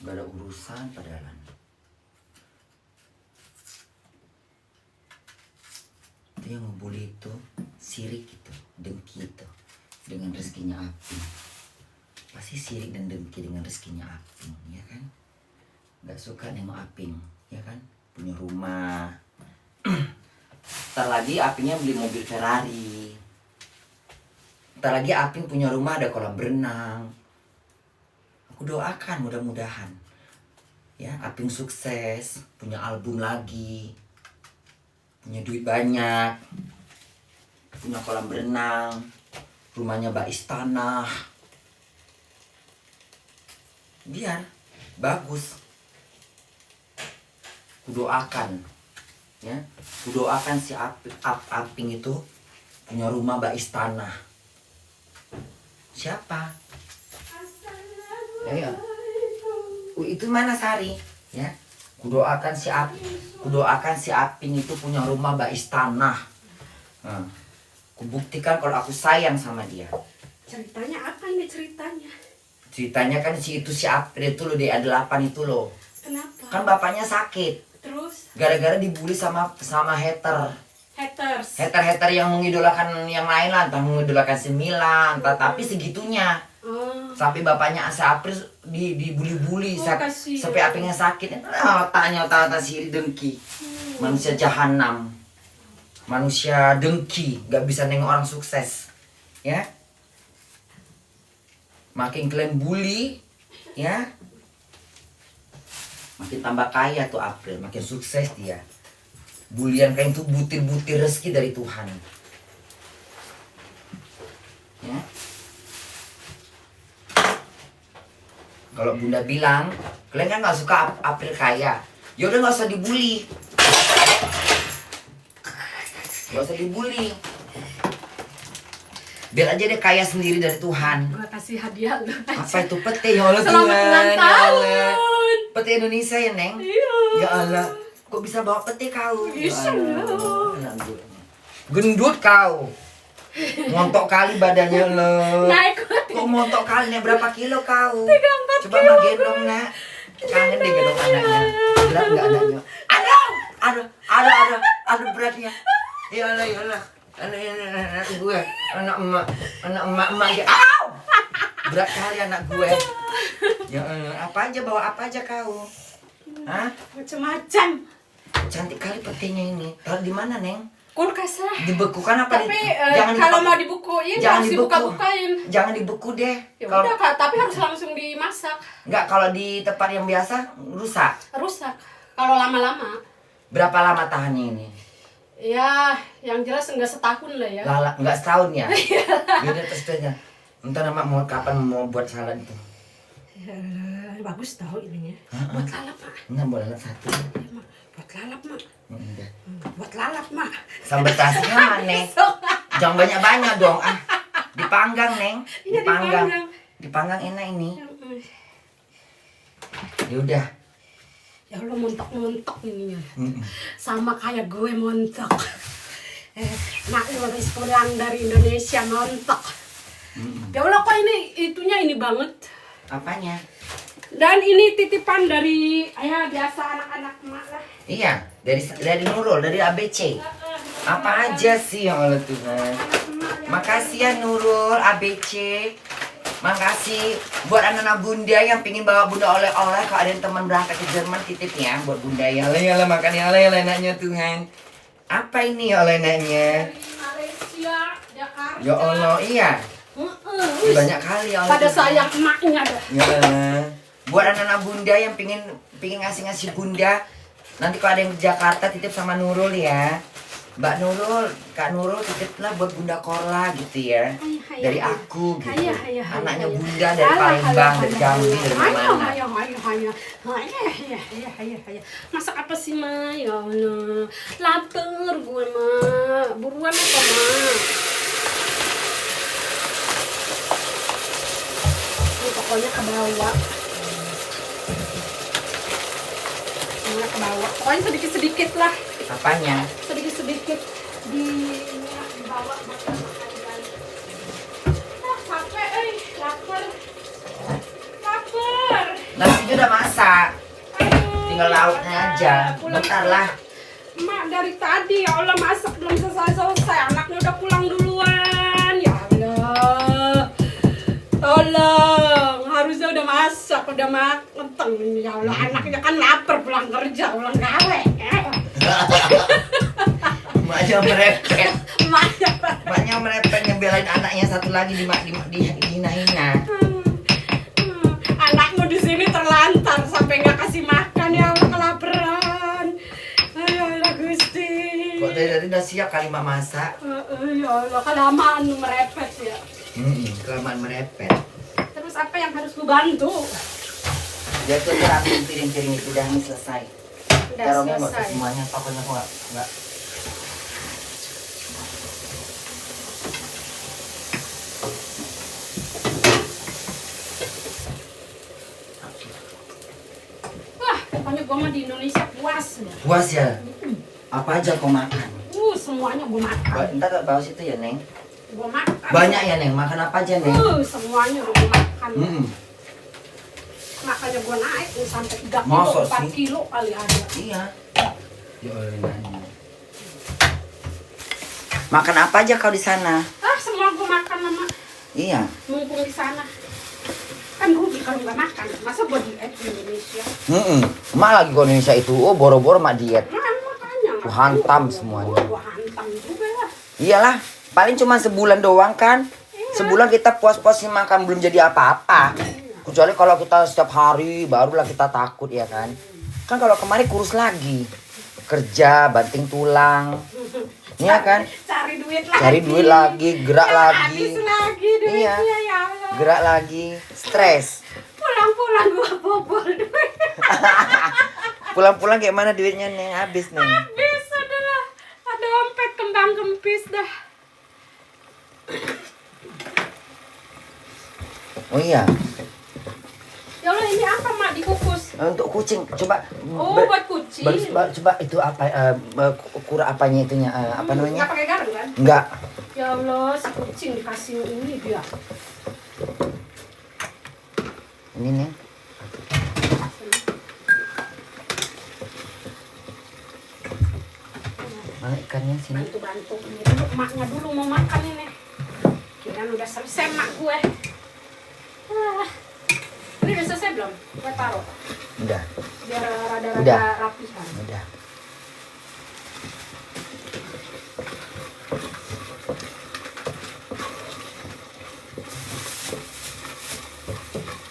gak ada urusan padahal. Itu yang ngebully itu sirik itu, dengki itu dengan rezekinya Aping. Pasti sirik dan dengki dengan rezekinya Aping, ya kan? Gak suka nengok Aping, ya kan? Punya rumah. Ntar lagi Apingnya beli mobil Ferrari. Ntar lagi Aping punya rumah ada kolam berenang. Aku doakan mudah-mudahan ya Aping sukses, punya album lagi, punya duit banyak, punya kolam berenang, rumahnya bais tanah. Biar bagus. Kudoakan ya, kudoakan si Aping itu punya rumah bais tanah. Siapa? Ayo. Itu mana Sari? Ya, kudoakan si Aping itu punya rumah bais tanah. Kubuktikan kalau aku sayang sama dia. Ceritanya apa ini ceritanya? Ceritanya kan si April itu loh, DA8 itu loh. Kenapa? Kan bapaknya sakit. Terus? Gara-gara dibully sama hater. Haters. Yang mengidolakan yang lain lah, entah mengidolakan si Milan, tapi segitunya. Sampai bapaknya si April dibully-bully sampai Apingnya sakit. Otaknya otak sihir dengki. Manusia jahanam. Manusia dengki, gak bisa nengok orang sukses. Ya. Makin kalian bully, ya. Makin tambah kaya tuh April, makin sukses dia. Bulian kalian tuh butir-butir rezeki dari Tuhan. Ya. Kalau Bunda bilang, kalian kan gak suka April kaya. Ya udah gak usah dibully. Gak usah dibully. Biar aja dia kaya sendiri dari Tuhan. Gua kasih hadiah lu. Apa itu pete? Ya Allah Selamat Tuhan. ulang Ya Allah. tahun. Pete Indonesia ya Neng? Iya. Ya Allah. Kok bisa bawa pete kau? Bisa Ya Allah. Gendut kau. Montok kali badannya lo. Naik Kok montok kali nih, berapa kilo kau? 34 Coba mah gendong nak. Kangen deh gendong anaknya. Berat nggak anaknya? Aduh beratnya. Ya Allah ya Allah. Anak gue, anak emak ya. Au! Berat kali anak gue. Ya Allah, bawa apa aja kau? Hah? Macam-macam. Cantik kali petinya ini. Taruh di mana, Neng? Kulkas lah. Dibekukan apa? Tapi kalau mau dibukuin harus dibuka-bukain. Jangan dibeku deh. Ya udah Kak, tapi harus langsung dimasak. Enggak, kalau di tempat yang biasa rusak. Rusak. Kalau lama-lama. Berapa lama tahannya ini? Ya, yang jelas enggak setahun lah ya. Enggak setahun ya? Yaudah terus aja. Entar Mak mau kapan mau buat salad itu? Ya, bagus tahu ininya. Buat lalap, Mak. Enggak, buat lalap satu. Ya, Mak. Buat lalap, Mak. Buat lalap, Mak. Sambal terasinya mana? Jangan banyak-banyak dong. Dipanggang, Neng. Iya, Dipanggang enak ini. Yaudah. Ya Allah, montok-montok ininya. Sama kayak gue montok. Nak habis pulang dari Indonesia montok. Ya Allah, kok ini banget. Apanya? Dan ini titipan dari biasa anak-anak emak lah. Iya, dari Nurul, dari ABC. Apa aja sih ya Allah Tuhan. Makasih ya Nurul, ABC. Makasih buat anak-anak Bunda yang pingin bawa Bunda oleh-oleh. Kalau ada yang teman berangkat ke Jerman, titip ya buat Bunda. Ya Allah makan ya Allah enaknya Tuhan. Apa ini ya Allah enaknya? Dari Malaysia, Jakarta. Ya Allah, iya. Banyak kali ya Allah. Pada sayang emaknya dah. Ya Allah. Buat anak-anak Bunda yang pingin ngasih Bunda. Nanti kalau ada yang di Jakarta titip sama Nurul ya. Mbak Nurul, Kak Nurul titiplah buat Bunda Korla gitu ya. Dari aku gitu. Anaknya Bunda dari Palembang, dari Jambi, dari mana. Masak apa sih, Ma? Ya Allah. Lapar gue, Ma. Buruan apa, Ma? Ini pokoknya ke bawah. Semuanya ke bawah. Pokoknya sedikit-sedikit lah. Apanya? Sedikit-sedikit di bawah. Capek, lapar. Nasinya udah masak. Aduh, Tinggal lauknya aja. Bentar lah. Mak dari tadi ya Allah masak belum selesai. Anaknya udah pulang duluan. Ya Allah. Tolong, harusnya udah masak, udah mateng ini ya Allah. Anaknya kan lapar pulang kerja, pulang gawe. Maknya merepet. Maknya merepet ngebelain anaknya satu lagi dihina-hina. Anakmu di sini terlantar sampai nggak kasih makan ya Allah, kelaparan. Ayo Allah Gusti. Kok dari tadi udah siap kali Mak masak? Ya Allah, kelamaan lu merepet ya. Kelamaan merepet. Terus apa yang harus lu bantu? Dia tuh ambil piring-piring itu udah selesai. Udah Taruhnya nggak selesai. semuanya, pokoknya aku nggak. Wah, pokoknya gue mah di Indonesia puas. Puas ya? Apa aja kau makan? Semuanya gue makan. Ntar tak bawa situ ya, Neng. Gue makan. Banyak ya, Neng? Makan apa aja, Neng? Semuanya gue makan. Makanya gue naik sampai 3 kilo, Masa 4 sih? kilo kali ada. Iya. Ya Allah. Makan apa aja kau di sana? Semua gue makan mama. Iya. Mumpung di sana. Kan rugi kalau nggak makan. Masa gue diet di Indonesia? Mak lagi ke Indonesia itu, boro-boro mak diet. Makanya. Ku hantam semuanya. Gue hantam juga lah. Iyalah, paling cuma sebulan doang kan. Sebulan kita puas-puasin makan belum jadi apa-apa. Kecuali kalau kita setiap hari barulah kita takut ya kan. Kan kalau kemarin kurus lagi. Kerja, banting tulang. Iya kan? Cari duit lagi, gerak lagi. Habis lagi duitnya, iya. ya Allah. Gerak lagi, stres. Pulang-pulang gue bobol duit. Pulang-pulang kayak mana duitnya nih? Habis nih. Habis adalah. Ada dompet kembang kempis dah. Oh iya. Ya Allah, ini apa mak dikukus? Untuk kucing, coba. Buat kucing. Coba itu apa? Kura apanya itunya? Apa namanya? Nggak pakai garam kan? Enggak. Ya Allah, si kucing dikasih ini dia. Ini nih. Mana ikannya sini? Bantu-bantu ini dulu, emaknya dulu mau makan ini. Kirain udah selesai mak gue. Ini udah selesai belum? Gue taruh. Udah. Biar rada-rada Udah. rapihan. Udah.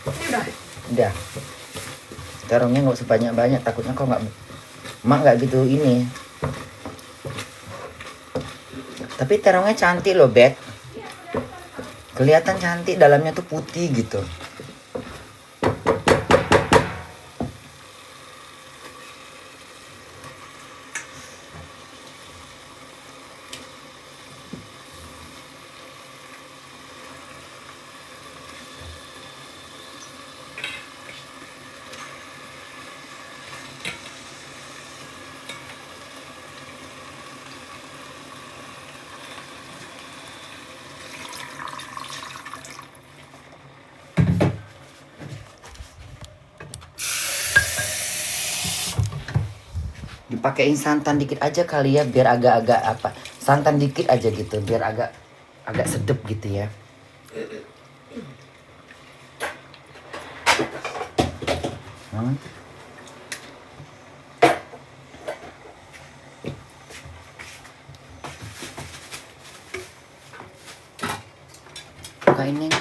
Ini udah. Udah. Terongnya nggak sebanyak-banyak, takutnya kau nggak, mak nggak gitu ini. Tapi terongnya cantik loh, Bet. Kelihatan cantik, dalamnya tuh putih gitu. Dipakein santan dikit aja kali ya, biar agak-agak apa, santan dikit aja gitu, biar agak sedep gitu ya. Bukain Neng.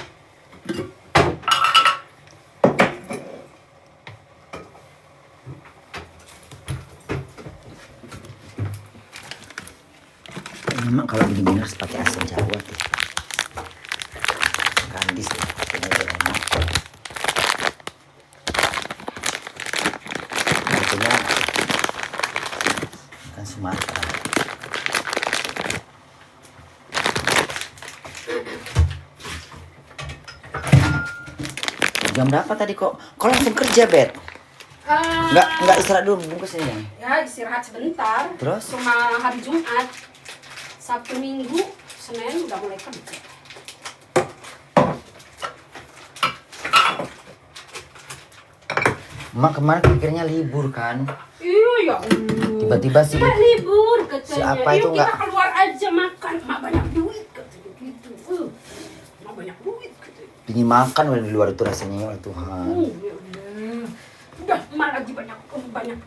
Mak kalau begini harus pakai asam jawa tuh. Kandis tuh, ini enak. Artinya ikan Sumatera. Jam berapa tadi kok? Kau langsung kerja, Bet? Enggak istirahat dulu, bungkus ini. Ya istirahat sebentar. Terus? Cuma hari Jumat. Sabtu Minggu, Senin udah mulai kerja. Mak kemarin pikirnya libur kan? Iya ya. Tiba-tiba sih. Nggak libur katanya. Si apa itu kita nggak- keluar aja makan. Mak banyak duit katanya gitu. Mak banyak duit katanya. Pingin makan udah di luar itu rasanya, ya Tuhan. Ya udah. Udah, mak lagi banyak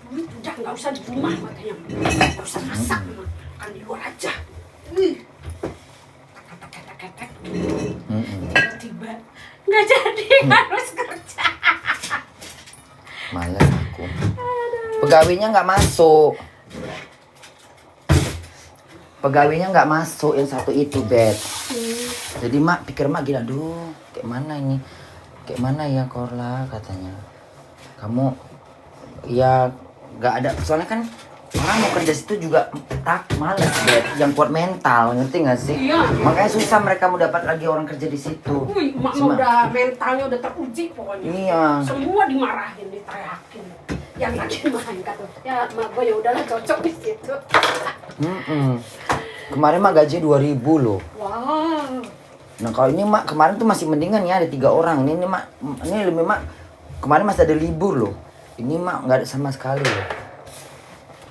duit. Udah nggak usah di rumah katanya. Nggak usah masak. Makan di luar aja. Ketek-ketek. Tiba-tiba nggak jadi, harus kerja. Males aku. Pegawainya nggak masuk. Pegawainya nggak masuk yang satu itu, Bet. Jadi mak pikir mak gila, aduh, kayak mana ini? Kayak mana ya Korla katanya. Kamu ya nggak ada, soalnya kan orang mau kerja situ juga males, Bet. Yang kuat mental, ngerti nggak sih? Iya. Makanya susah mereka mau dapat lagi orang kerja di situ. Wih, mak Cuma- udah mentalnya udah teruji pokoknya. Iya. Semua dimarahin, diteriakin. yang lagi main kata ya mak gue ya udahlah cocok di situ. Kemarin mak gaji 2.000 loh. Wow. Nah kalau ini mak kemarin tuh masih mendingan ya, ada 3 orang. Ini mak, ini lebih mak kemarin masih ada libur loh. Ini mak nggak ada sama sekali loh.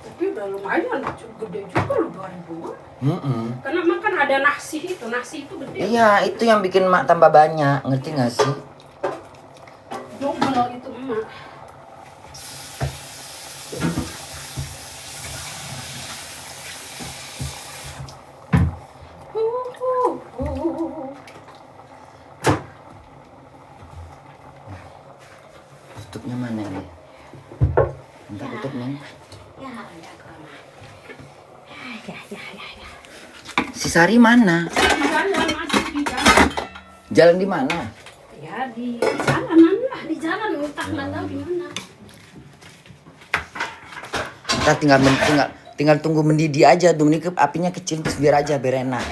Tapi udah lumayan, gede juga loh 2.000. Karena makan ada nasi itu gede. Iya itu yang bikin mak tambah banyak, ngerti nggak sih? Double itu emak. Tutupnya mana ini? Minta tutupnya. Ya. Si Sari mana? Jalan masih di jalan. Jalan di mana? Ya di jalanan lah, di jalan entah nggak tahu di mana. Kita tinggal tunggu mendidih aja dong, ini apinya kecil terus biar enak.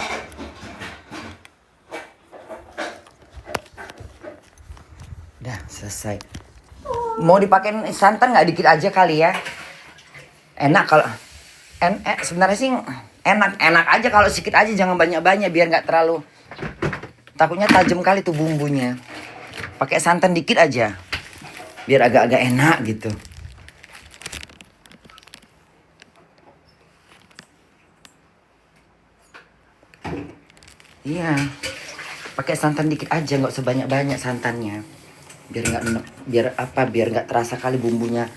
Udah selesai. Mau dipakein santan nggak dikit aja kali ya? Enak kalau sebenarnya sih enak aja kalau sedikit aja, jangan banyak-banyak biar nggak terlalu, takutnya tajam kali tuh bumbunya. Pakai santan dikit aja biar agak-agak enak gitu. Iya, pakai santan dikit aja, nggak sebanyak-banyak santannya. Biar nggak terasa kali bumbunya.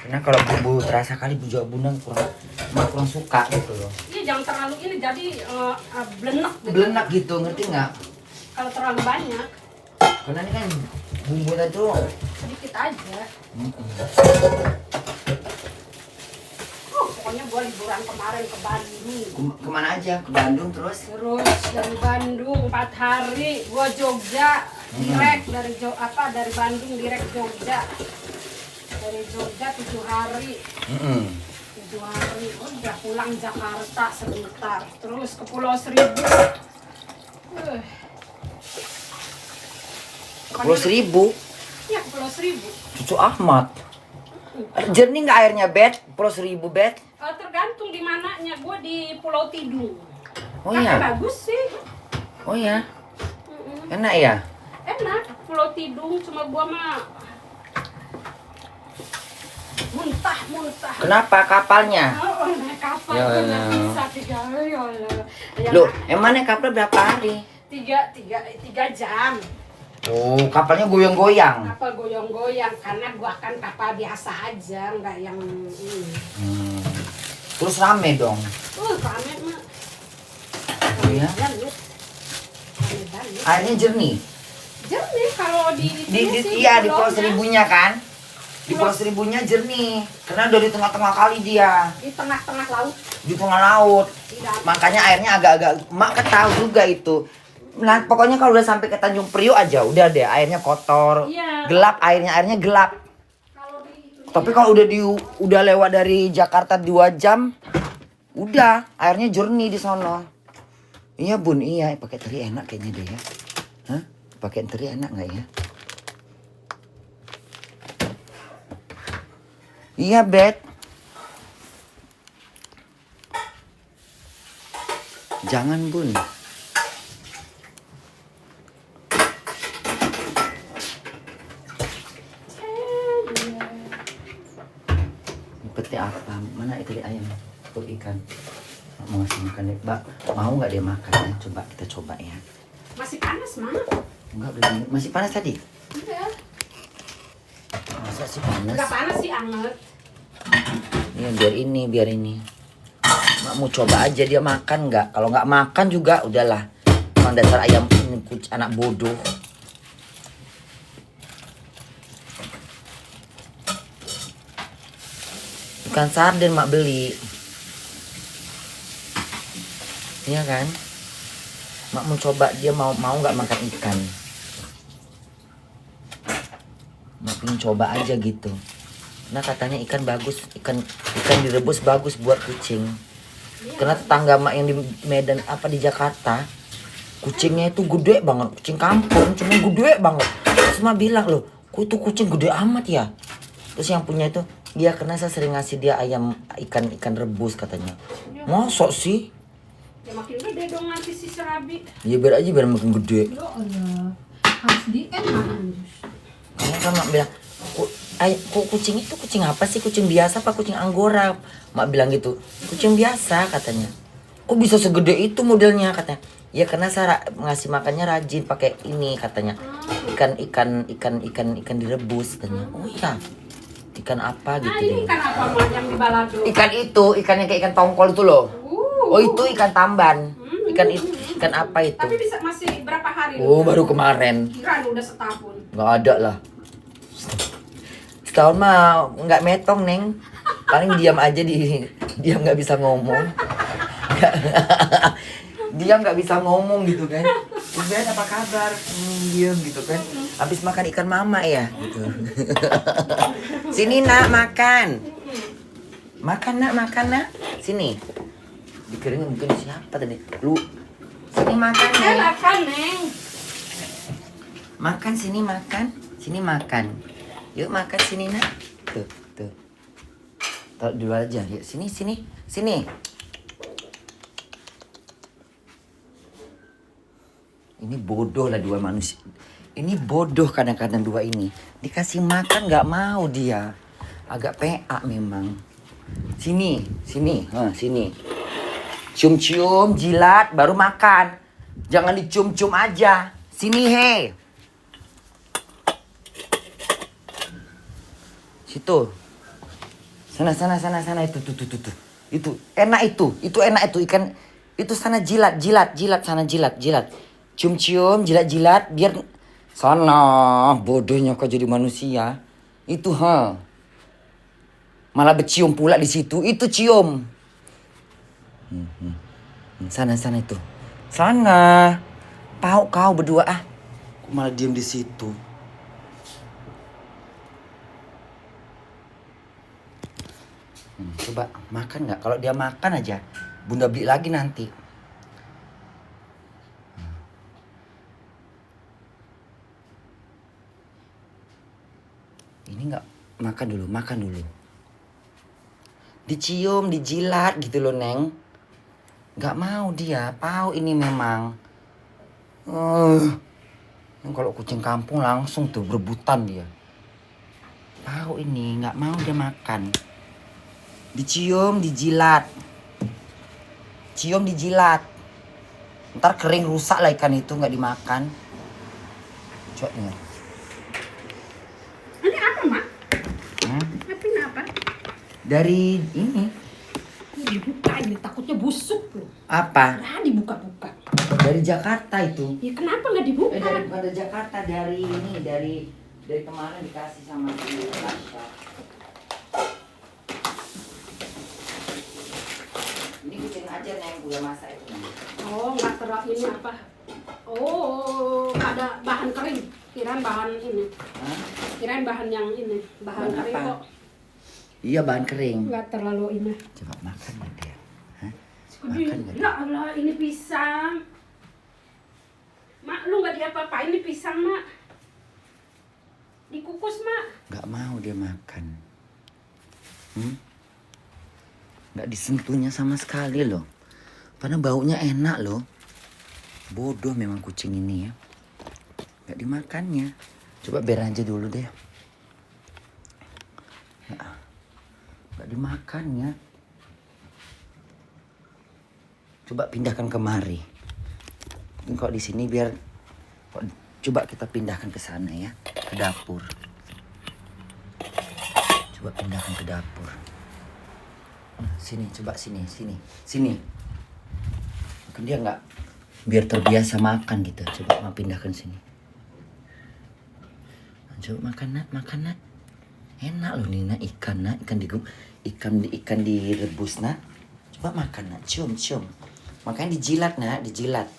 Karena kalau bumbu terasa kali bujuk abundang kurang suka gitu loh. Iya jangan terlalu ini jadi blenek. Belenak gitu, ngerti nggak? Kalau terlalu banyak. Karena ini kan bumbunya tuh Sedikit aja. Pokoknya gua liburan kemarin ke Bandung. Kemana aja? Ke Bandung terus? Terus dari Bandung 4 hari, gua Jogja direct dari Bandung direct Jogja. Dari Jogja 7 hari. 7 hari, udah pulang Jakarta sebentar. Terus ke Pulau Seribu. Pulau Seribu? Ya ke Pulau Seribu. Cucu Ahmad. Jernih nggak airnya, Bet? Pulau Seribu, Bet? Tergantung di mananya. Gue di Pulau Tidung. Oh iya? Bagus sih. Oh iya? Enak ya? Enak, Pulau Tidung. Cuma gue mah muntah. Kenapa kapalnya? Naik kapal Ya gue Allah. nggak bisa 3 hari. Ya Allah. Loh, emang naik kapal berapa hari? 3 jam. Oh, kapalnya goyang-goyang. Kapal goyang-goyang karena gua kan kapal biasa aja, nggak yang ini. Terus rame dong. Rame mah. Oh ya? Rame banget. Airnya jernih. Jernih kalau di Iya, di Pulau Seribunya kan? Di Pulau Seribunya jernih. Karena udah di tengah-tengah kali dia. Di tengah-tengah laut. Di tengah laut. Tidak. Makanya airnya agak-agak, mak kan tahu juga itu. Nah, pokoknya kalau udah sampai ke Tanjung Priok aja, udah deh airnya kotor, Iya. gelap airnya gelap. Kalau di Tapi kalau udah lewat dari Jakarta 2 jam, udah airnya jernih di sono. Iya bun, iya pakai teri enak kayaknya deh ya. Hah? Pakai teri enak nggak ya? Iya Bet. Jangan bun. Peti apa? Mana itu ayam? Atau ikan? Mau ngasih makan deh, Mbak. Mau nggak dia makan ya? Coba kita coba ya. masih panas mah. Enggak, udah masih panas tadi. Enggak. Masa sih panas? Enggak panas sih, anget. Iya, biar ini. Mak mau coba aja dia makan nggak? Kalau nggak makan juga udahlah. Emang dasar ayam ini anak bodoh. Bukan sarden mak beli. Iya kan? Mak mau coba dia mau nggak makan ikan. Mak pengen coba aja gitu. Nah katanya ikan bagus, ikan direbus bagus buat kucing. Karena tetangga mak yang di Medan apa di Jakarta, kucingnya itu gede banget, kucing kampung cuma gede banget. Terus mak bilang loh, kok itu kucing gede amat ya? Terus yang punya itu, dia karena saya sering ngasih dia ayam ikan rebus katanya. Mosok sih? Ya makin gede dong nanti si serabi. Ya biar aja biar makin gede. Ya Allah, harus di-end. Karena kan mak bilang, kucing itu kucing apa sih? Kucing biasa apa kucing anggora? Mak bilang gitu. Kucing biasa katanya. Kok bisa segede itu modelnya katanya? Ya karena saya ngasih makannya rajin pakai ini katanya. Ikan direbus katanya. Oh iya. Ikan apa gitu. Nah ini ikan apa mak yang di balado? Ikan itu, ikannya kayak ikan tongkol itu loh. Oh itu ikan tamban. Ikan apa itu? Tapi bisa masih berapa hari? Oh baru kemarin. Kirain udah setahun. Nggak ada lah. Setahun mah nggak metong neng. Paling diam aja diam nggak bisa ngomong. Diam nggak bisa ngomong gitu kan. Ben apa kabar? Diam gitu kan. Habis makan ikan mama ya gitu. Sini nak makan. Makan nak. Sini. Dikeringin mungkin siapa tadi? Lu. Sini makan neng. Makan neng. Makan sini makan. Sini makan. Yuk makan sini nak. Tuh. Taruh di luar aja. Yuk sini. Ini bodoh lah dua manusia. Ini bodoh kadang-kadang dua ini. Dikasih makan nggak mau dia. Agak PA memang. Sini. Sini. Cium-cium, jilat, baru makan. Jangan dicium-cium aja. Sini he. Situ. Sana itu tuh. Itu enak itu ikan. Itu sana jilat sana jilat. Cium-cium, jilat biar sana bodohnya kau jadi manusia. Itu malah bercium pula di situ. Itu cium. Sana itu. Sana. Pau kau berdua Kok malah diem di situ. Coba makan nggak? Kalau dia makan aja, Bunda beli lagi nanti. Ini nggak makan dulu. Dicium, dijilat gitu loh neng. Nggak mau dia, pau ini memang. Kalau kucing kampung langsung tuh berebutan dia. Pau ini nggak mau dia makan. Dicium, dijilat. Ntar kering rusak lah ikan itu nggak dimakan. Coba nih. Ini apa mak? Ini apa? Dari ini. Dibuka ini takutnya busuk loh. Apa? Nah dibuka-buka. Dari Jakarta itu. Ya kenapa nggak dibuka? Dari Jakarta dari kemarin dikasih sama si Tasya. Ini kucing aja neng udah masak itu. Oh nggak terlalu ini apa? Oh ada bahan kering. Kirain bahan ini. Kirain bahan yang ini. Bahan kering apa? kok. Iya bahan kering. Nggak terlalu ini. Coba makan nggak dia? Makan nggak? Ya Allah ini pisang. Mak lu nggak diapa-apain ini pisang mak. Dikukus mak. Nggak mau dia makan. Nggak disentuhnya sama sekali loh. Karena baunya enak loh. Bodoh memang kucing ini ya. Nggak dimakannya. Coba biar aja dulu deh. Nggak dimakannya. Coba pindahkan kemari. Ini kok di sini biar. Coba kita pindahkan ke sana ya, ke dapur. Coba pindahkan ke dapur. Sini, coba sini. Mungkin dia nggak biar terbiasa makan gitu. Coba mau pindahkan sini. Coba makan nak. Enak loh nih nak ikan direbus nak. Coba makan nak, cium. Makanya dijilat nak, dijilat.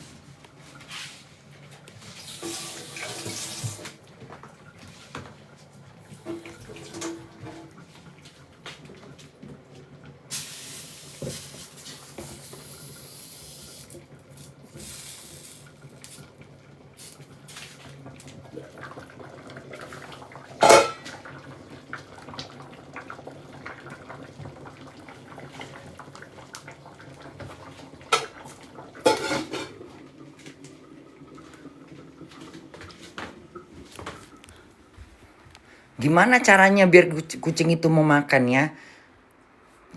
Gimana caranya biar kucing itu mau makan ya?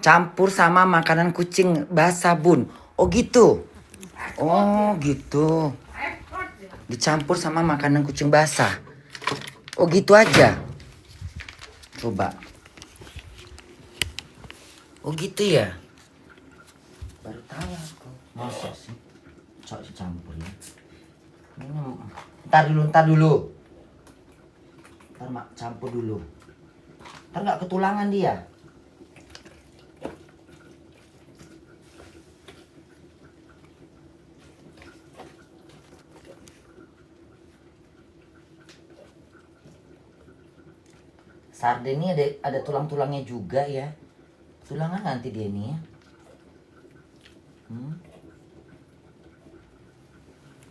Campur sama makanan kucing basah, Bun. Oh gitu. Oh gitu. Dicampur sama makanan kucing basah. Oh gitu aja. Coba. Oh gitu ya. Baru tahu aku. Masa sih? Cok dicampur ya. Ntar dulu. Ntar mak campur dulu. Ntar nggak ketulangan dia. Sarden ini ada tulang-tulangnya juga ya. Tulangan nanti dia ini ya.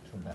Coba.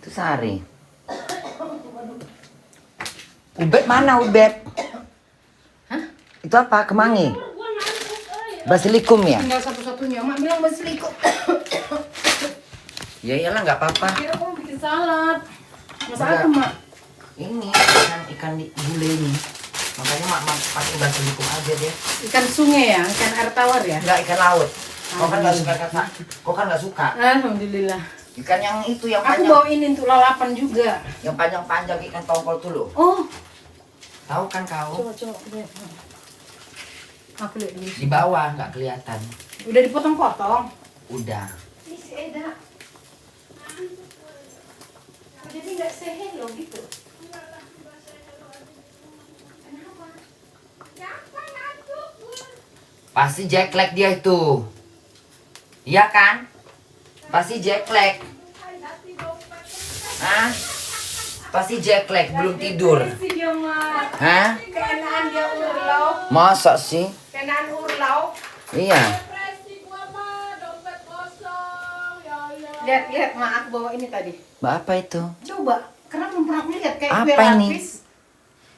Itu Sari. Ubed mana Ubed? Hah? Itu apa? Kemangi? Basilikum ya? Tinggal satu-satunya. Mak bilang basilikum. Ya iyalah nggak apa-apa. Kira kamu bikin salad. Masa Enggak. apa, Mak? Ini ikan gule ini. Makanya mak pakai basilikum aja deh. Ikan sungai ya? Ikan air tawar ya? Enggak ikan laut. Kau kan nggak suka kata. Kau kan nggak suka. Alhamdulillah. Ikan yang itu yang Aku panjang. bawain untuk lalapan juga. Yang panjang-panjang ikan tongkol tuh loh. Oh, Tahu kan kau? coba lihat. Aku lihat dulu. Di bawah nggak kelihatan. Udah dipotong-potong. Udah. Ini si Eda. Jadi nggak sehat loh gitu. Kenapa? Pasti Jack-leg dia itu. Iya kan? Pasti Jack-leg. Hah? Pasti Jack-leg belum tidur. Si dia mah. Hah? Keenaan dia urlau. Masa sih? Keenaan urlau. Iya. Lihat, Mak, aku bawa ini tadi. Apa itu? Coba, karena belum pernah aku lihat kayak Apa kue ini? lapis.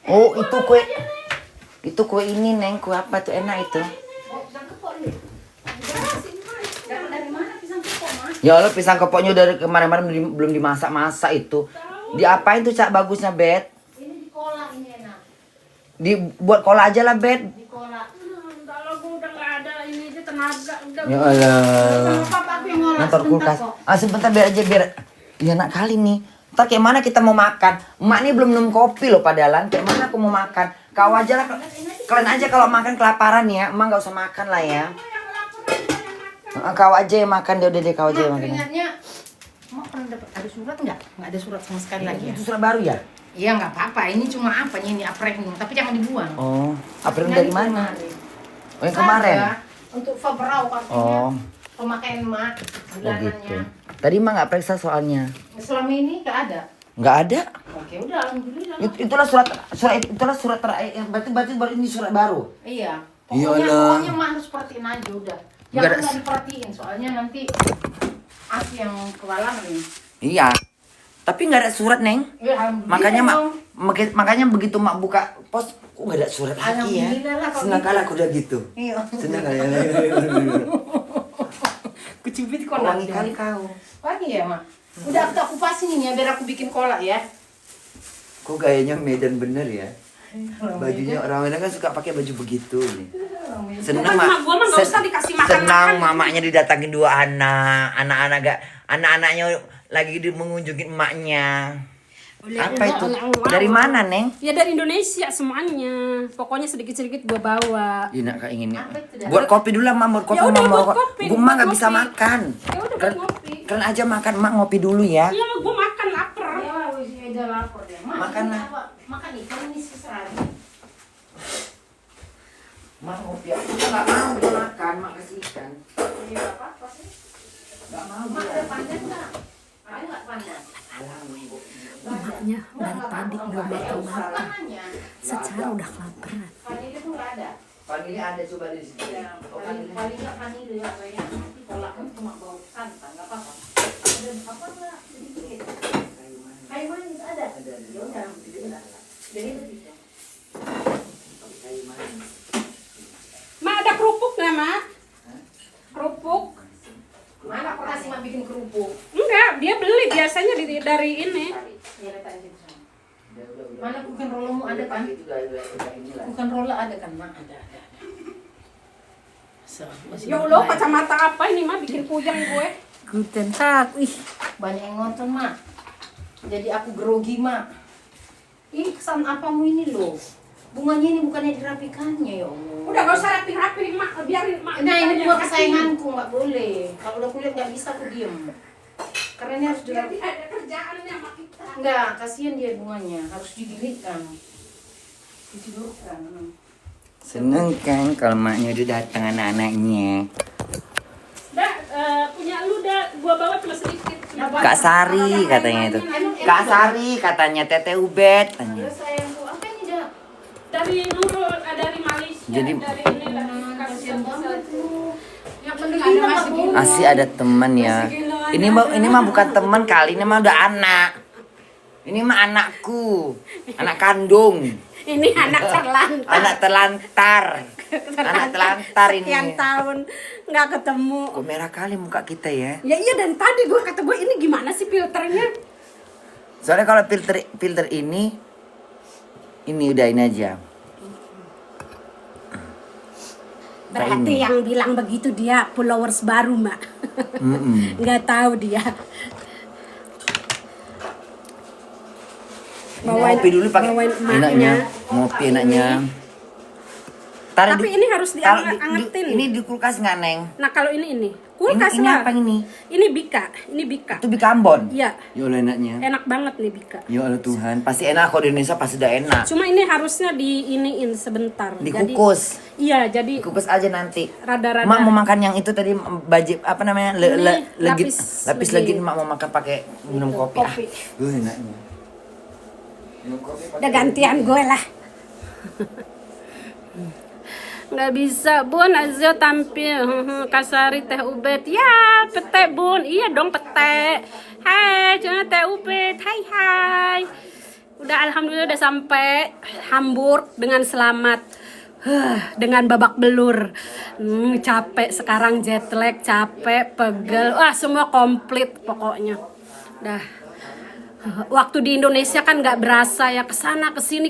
Oh, itu kue. Itu kue ini, Neng. Kue apa tuh enak itu? Pisang kepok nih. Dapat dari mana pisang kepok, Mas? Ya Allah, pisang kepoknya dari kemarin-kemarin belum dimasak-masak itu. Diapain tuh Cak bagusnya, Bet? Ini dikolak, ini enak. Dibuat kola aja lah, Bet. Dikolak. Kalau aku udah nggak ada ini aja tenaga udah. Ya Allah. Sama papa aku yang ngolah Ntar kulkas. Sebentar biar aja biar. Ya nak kali nih. Ntar kayak mana kita mau makan? Emak nih belum minum kopi loh padalan. Kayak mana aku mau makan? Kau aja lah. Kalian aja kalau makan kelaparan ya. Emak nggak usah makan lah ya. Kau aja yang makan deh, udah deh kau aja yang makan. Keringatnya, Mak Mama pernah dapat ada surat nggak? Nggak ada surat sama sekali lagi ya? Itu surat baru ya? Iya nggak apa-apa. Ini cuma apanya ini aprenum, tapi jangan dibuang. Oh, aprenum dari mana? Kemarin. Oh, yang kemarin. Ada, untuk Fabrau katanya. Oh. Pemakaian mak Oh bulanannya. gitu. Tadi Mak nggak periksa soalnya. Selama ini nggak ada. Nggak ada. Oke, udah alhamdulillah. Itulah surat terakhir. Berarti baru ini surat baru. Iya. Iyalah. Pokoknya mak harus perhatiin aja udah. Nggak Jangan ada- nggak diperhatiin, soalnya nanti Asi yang kewalahan nih. Iya. Tapi nggak ada surat, Neng. Ya, alhamdulillah Makanya Mak, dong. makanya begitu Mak buka pos, kok nggak ada surat lagi ya? Alhamdulillah lah kalau Senang gitu. kali aku udah gitu. Iya. Senang kali. Kucubit kok Wangi kali kau. Pagi ya, Mak? Udah aku kupasin ini ya, biar aku bikin kolak ya. Kok gayanya Medan bener ya? Bajunya orang Medan kan suka pakai baju begitu nih. Senang Bukan, Mak, gua mah nggak usah dikasih makan-makan. Senang mamanya didatangin 2 anak-anaknya lagi mengunjungi emaknya. Apa itu? Dari mana, Neng? Ya dari Indonesia semuanya. Pokoknya sedikit-sedikit gua bawa. Ina kayak ini. Apa itu dah? Buat kopi dulu, Mak. Buat kopi, Ya udah, Mak. buat kopi, Gue buat nggak bisa ngopi. makan. Ya udah buat ngopi. Kalian aja makan, Mak ngopi dulu ya. Iya, gua makan lapar. Ya, wis udah lapar deh. Mak, Makan ini lah. apa? Makan ikan ini seserah. Mak ngopi, aku tuh nggak mau dia makan, Mak kasih ikan. Ini nggak apa-apa sih. Nggak mau Mak dia. ada pandan nggak? Ada nggak pandan? Emaknya dari tadi belum makan makan. Tangannya. Secara udah kelaparan. Vanili tuh nggak ada. Vanili ada, coba di sini. Ya, Oh, paling vanili. paling nggak vanili apa ya? Nanti kolaknya cuma bau santan, nggak apa-apa. Ada apa nggak sedikit? Kayu manis ada. Ya udah, alhamdulillah. Jadi itu bisa. Mak ada kerupuk nggak, Mak? Kerupuk? Mana pernah sih mak bikin kerupuk? Enggak, dia beli biasanya dari ini. Ya, letak di sana. Mana bukan rolomu ada kan? Itu udah inilah. Bukan rola ada kan mak? Ada. So, masih Ya Allah, kacamata apa ini, Mak? Bikin puyeng gue. Guten Tag. Ih, banyak yang nonton, Mak. Jadi aku grogi, Mak. Ih, kesan apamu ini loh? Bunganya ini bukannya dirapikannya, ya Allah. Udah gak usah rapi-rapi, Mak. Biarin, Mak. Nah, ini bunga kesayanganku, nggak boleh. Kalau udah kulihat nggak bisa, aku diem. Karena ini harus Jadi dirapi. ada kerjaannya sama kita. Enggak, kasihan dia bunganya. Harus didirikan. Ditidurkan. Seneng kan kalau maknya udah datang anak-anaknya. Dah, punya lu dah gua bawa cuma sedikit. Kak Sari katanya itu. Kak Sari katanya Tete Ubed. Ya sayangku, apa ini dah? Dari Nurul, dari Malaysia. Jadi- dari ini, dari Kasihan banget lu. Yang penting Ada kita masih nggak boleh. Asih ada teman ya. Ini mah bukan teman kali, ini mah udah anak. Ini mah anakku, anak kandung, Ini anak terlantar. anak telantar, anak telantar Sekian ini. tahun nggak ketemu. Kok merah kali muka kita ya? Ya iya, dan tadi gue kata gue ini gimana sih filternya? Soalnya kalau filter ini udah ini aja. Berarti yang bilang begitu dia followers baru, Mak. Nggak tahu dia. Ngopi dulu pakai bawain enaknya, emaknya. ngopi enaknya. Taruh Tapi ini harus taruh diangetin. Ini di kulkas nggak, Neng? Nah kalau ini kulkas Ini lah. apa ini? Ini bika. Itu bika Ambon. Iya, Ya Allah enaknya. enak banget nih bika. Ya Allah Tuhan, pasti enak kalau di Indonesia pasti udah enak. Cuma ini harusnya diiniin sebentar. Dikukus. Iya, jadi Dikukus aja nanti. rada-rada. Mak mau makan yang itu tadi bajib apa namanya? Ini Legit lapis legit legit. Mak mau makan pakai minum kopi. kopi. Enaknya. Minum kopi pakai Udah gantian gue lah. Nggak bisa, Bun, Azza tampil. Kasari Teh Ubed. Ya, pete, Bun. Iya dong, pete. Hai, cuma Teh Ubed. Hai. Udah alhamdulillah udah sampai Hamburg dengan selamat. Dengan babak belur. Capek sekarang, jet lag, capek, pegel. Wah, semua komplit pokoknya. Dah. Waktu di Indonesia kan nggak berasa ya, kesana kesini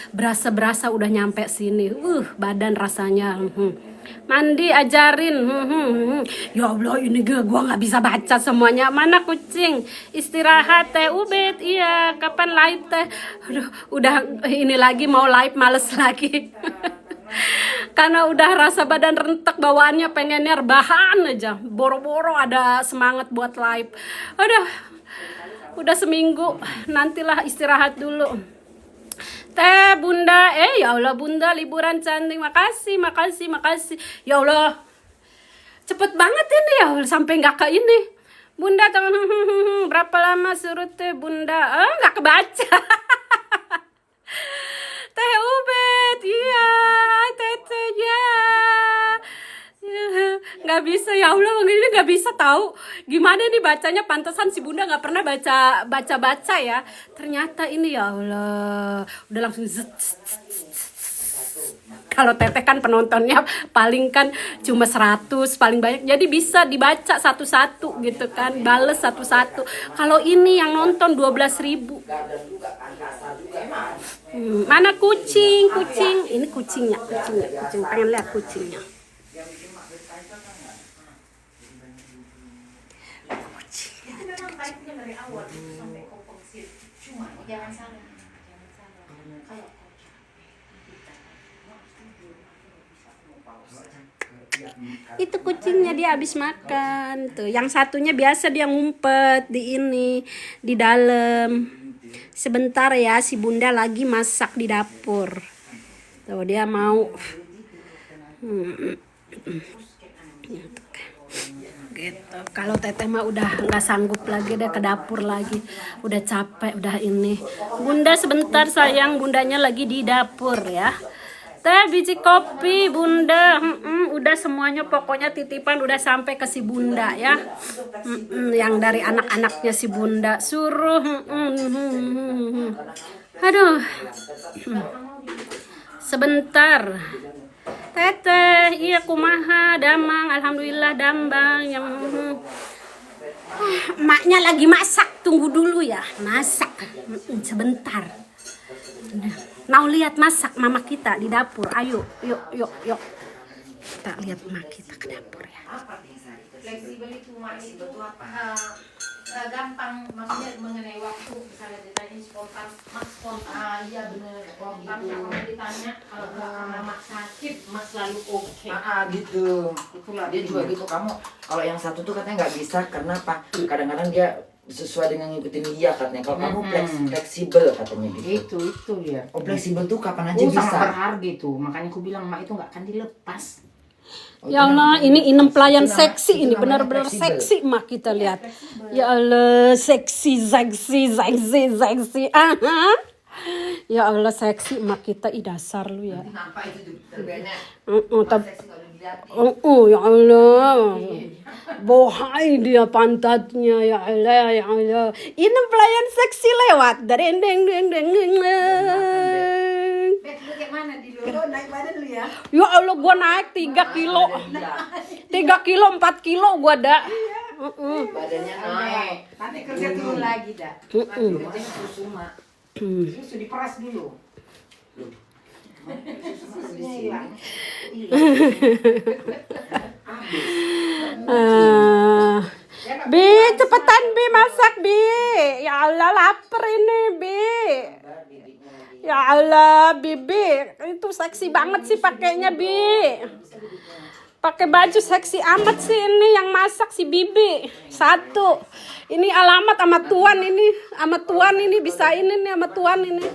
berasa udah nyampe sini. Badan rasanya mandi ajarin. Ya Allah, ini gua nggak bisa baca semuanya. Mana kucing istirahat Teh Ubed. Iya, kapan live Teh? Aduh, udah ini lagi mau live males lagi. Karena udah rasa badan rentek, bawaannya pengennya rebahan aja. Boro-boro ada semangat buat live. Udah seminggu, nantilah istirahat dulu. Teh Bunda, ya Allah Bunda, liburan cantik, makasih. Ya Allah, cepet banget ini ya, sampai nggak ke ini. Bunda, berapa lama suruh teh Bunda? Nggak kebaca. Teh Ubed, iya, Tete ya. Nggak bisa, ya Allah, ini nggak bisa tahu gimana nih bacanya. Pantesan si Bunda nggak pernah baca ya. Ternyata ini ya Allah, udah langsung kalau Teteh kan penontonnya paling kan cuma 100 paling banyak, jadi bisa dibaca satu-satu gitu kan, bales satu-satu. Kalau ini yang nonton 12.000. Mana kucing? Ini kucing pengen lihat kucingnya. Itu kucingnya dia habis makan tuh. Yang satunya biasa dia ngumpet di dalam. Sebentar ya, si Bunda lagi masak di dapur. Tuh dia mau. Gitu. Kalau Teteh mah udah nggak sanggup lagi deh ke dapur lagi. Udah capek, udah ini. Bunda sebentar sayang, Bundanya lagi di dapur ya. Teh biji kopi Bunda, udah semuanya pokoknya titipan udah sampai ke si Bunda ya. Yang dari anak-anaknya si Bunda suruh. Aduh. Sebentar. Teteh, iya kumaha, damang, alhamdulillah dambang yang emaknya lagi masak, tunggu dulu ya, masak sebentar. Mau lihat masak mama kita di dapur, ayo, yuk. Kita lihat mama kita ke dapur ya. Fleksibel itu mak itu gampang, maksudnya mengenai waktu, misalnya ditanya spontan, mak spontan, iya bener spontan. Kalau ditanya kalau karena mak sakit, mak selalu oke. Gitu. Itulah dia juga gitu. Kamu kalau yang satu tuh katanya nggak bisa karena apa? Kadang-kadang dia sesuai dengan ngikutin dia katanya. Kalau kamu fleksibel katanya gitu. Itu dia. Oh, fleksibel tuh kapan aja bisa. Sangat berharga itu. Makanya aku bilang mak itu nggak akan dilepas. Ya Allah, ini inem pelayan seksi, ini benar-benar seksi mak kita lihat. Ya Allah, seksi. Ya Allah, seksi mak kita, dasar lu ya. Nampak itu terbenya. Ya Allah. Bohai dia pantatnya, ya Allah. Ini pelayan seksi lewat. Deng. Bagaimana di luar? Naik badan lu ya? Ya Allah, gua naik 3 kilo. 3 kilo, 4 kilo gua dah. Badannya naik. Nanti kerja turun lagi dah. Nanti susu mak. Susu diperas dulu. Bi, cepetan Bi, masak Bi. Ya Allah, lapar ini Bi. Ya Allah, Bibi, itu seksi banget sih pakainya Bi. Pakai baju seksi amat sih ini yang masak si Bibi. 1. Ini alamat sama Tuan ini, bisa ini nih sama Tuan ini.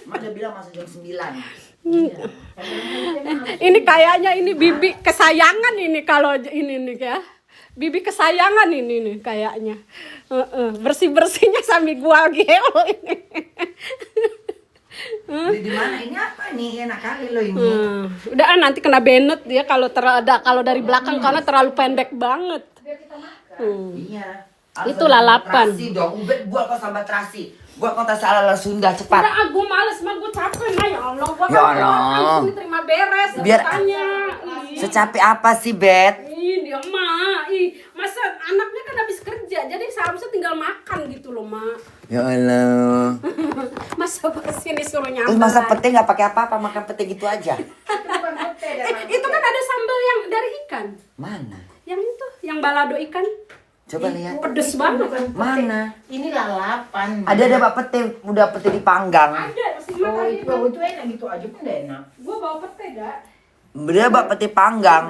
Mak udah bilang masuk jam 9. Ini kayaknya ini Bibi kesayangan ini kalau ini nih ya. Bibi kesayangan ini nih kayaknya. Bersih-bersihnya sambil gua geo ini. Di mana ini apa nih? Enak kali lo ini. Udah nanti kena benet dia kalau dari belakang karena terlalu pendek banget. Iya. Itu lalapan. Terasi dong. Buat kau sambat terasi. Buat kau tas ala Sunda cepat. Udah aku males gue capek ya Allah. Gua Ya kan Allah. ini terima beres Biar tanya. secapek apa sih, Bet? Dia mah, masa anaknya kan habis kerja, jadi seharusnya tinggal makan gitu loh, Mak. Ya Allah. Masa kesini suruh nyampe. Terus masa pete nggak pakai apa-apa, makan pete gitu aja. Itu kan ada sambal yang dari ikan. Mana? Yang itu, yang balado ikan. Coba lihat. Pedes banget. Mana? Ini lalapan. Ada Pak pete, udah pete dipanggang. Ada, Oh itu enak gitu aja pun udah enak. Gua bawa pete dah. Dia bawa peti panggang.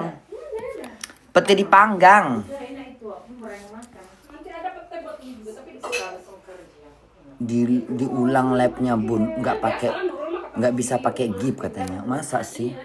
Peti dipanggang. Udah enak itu, aku goreng makan. Nanti ada pete buat ini juga, tapi langsung kerja. Diulang labnya bun, nggak bisa pakai gip katanya. Masa sih?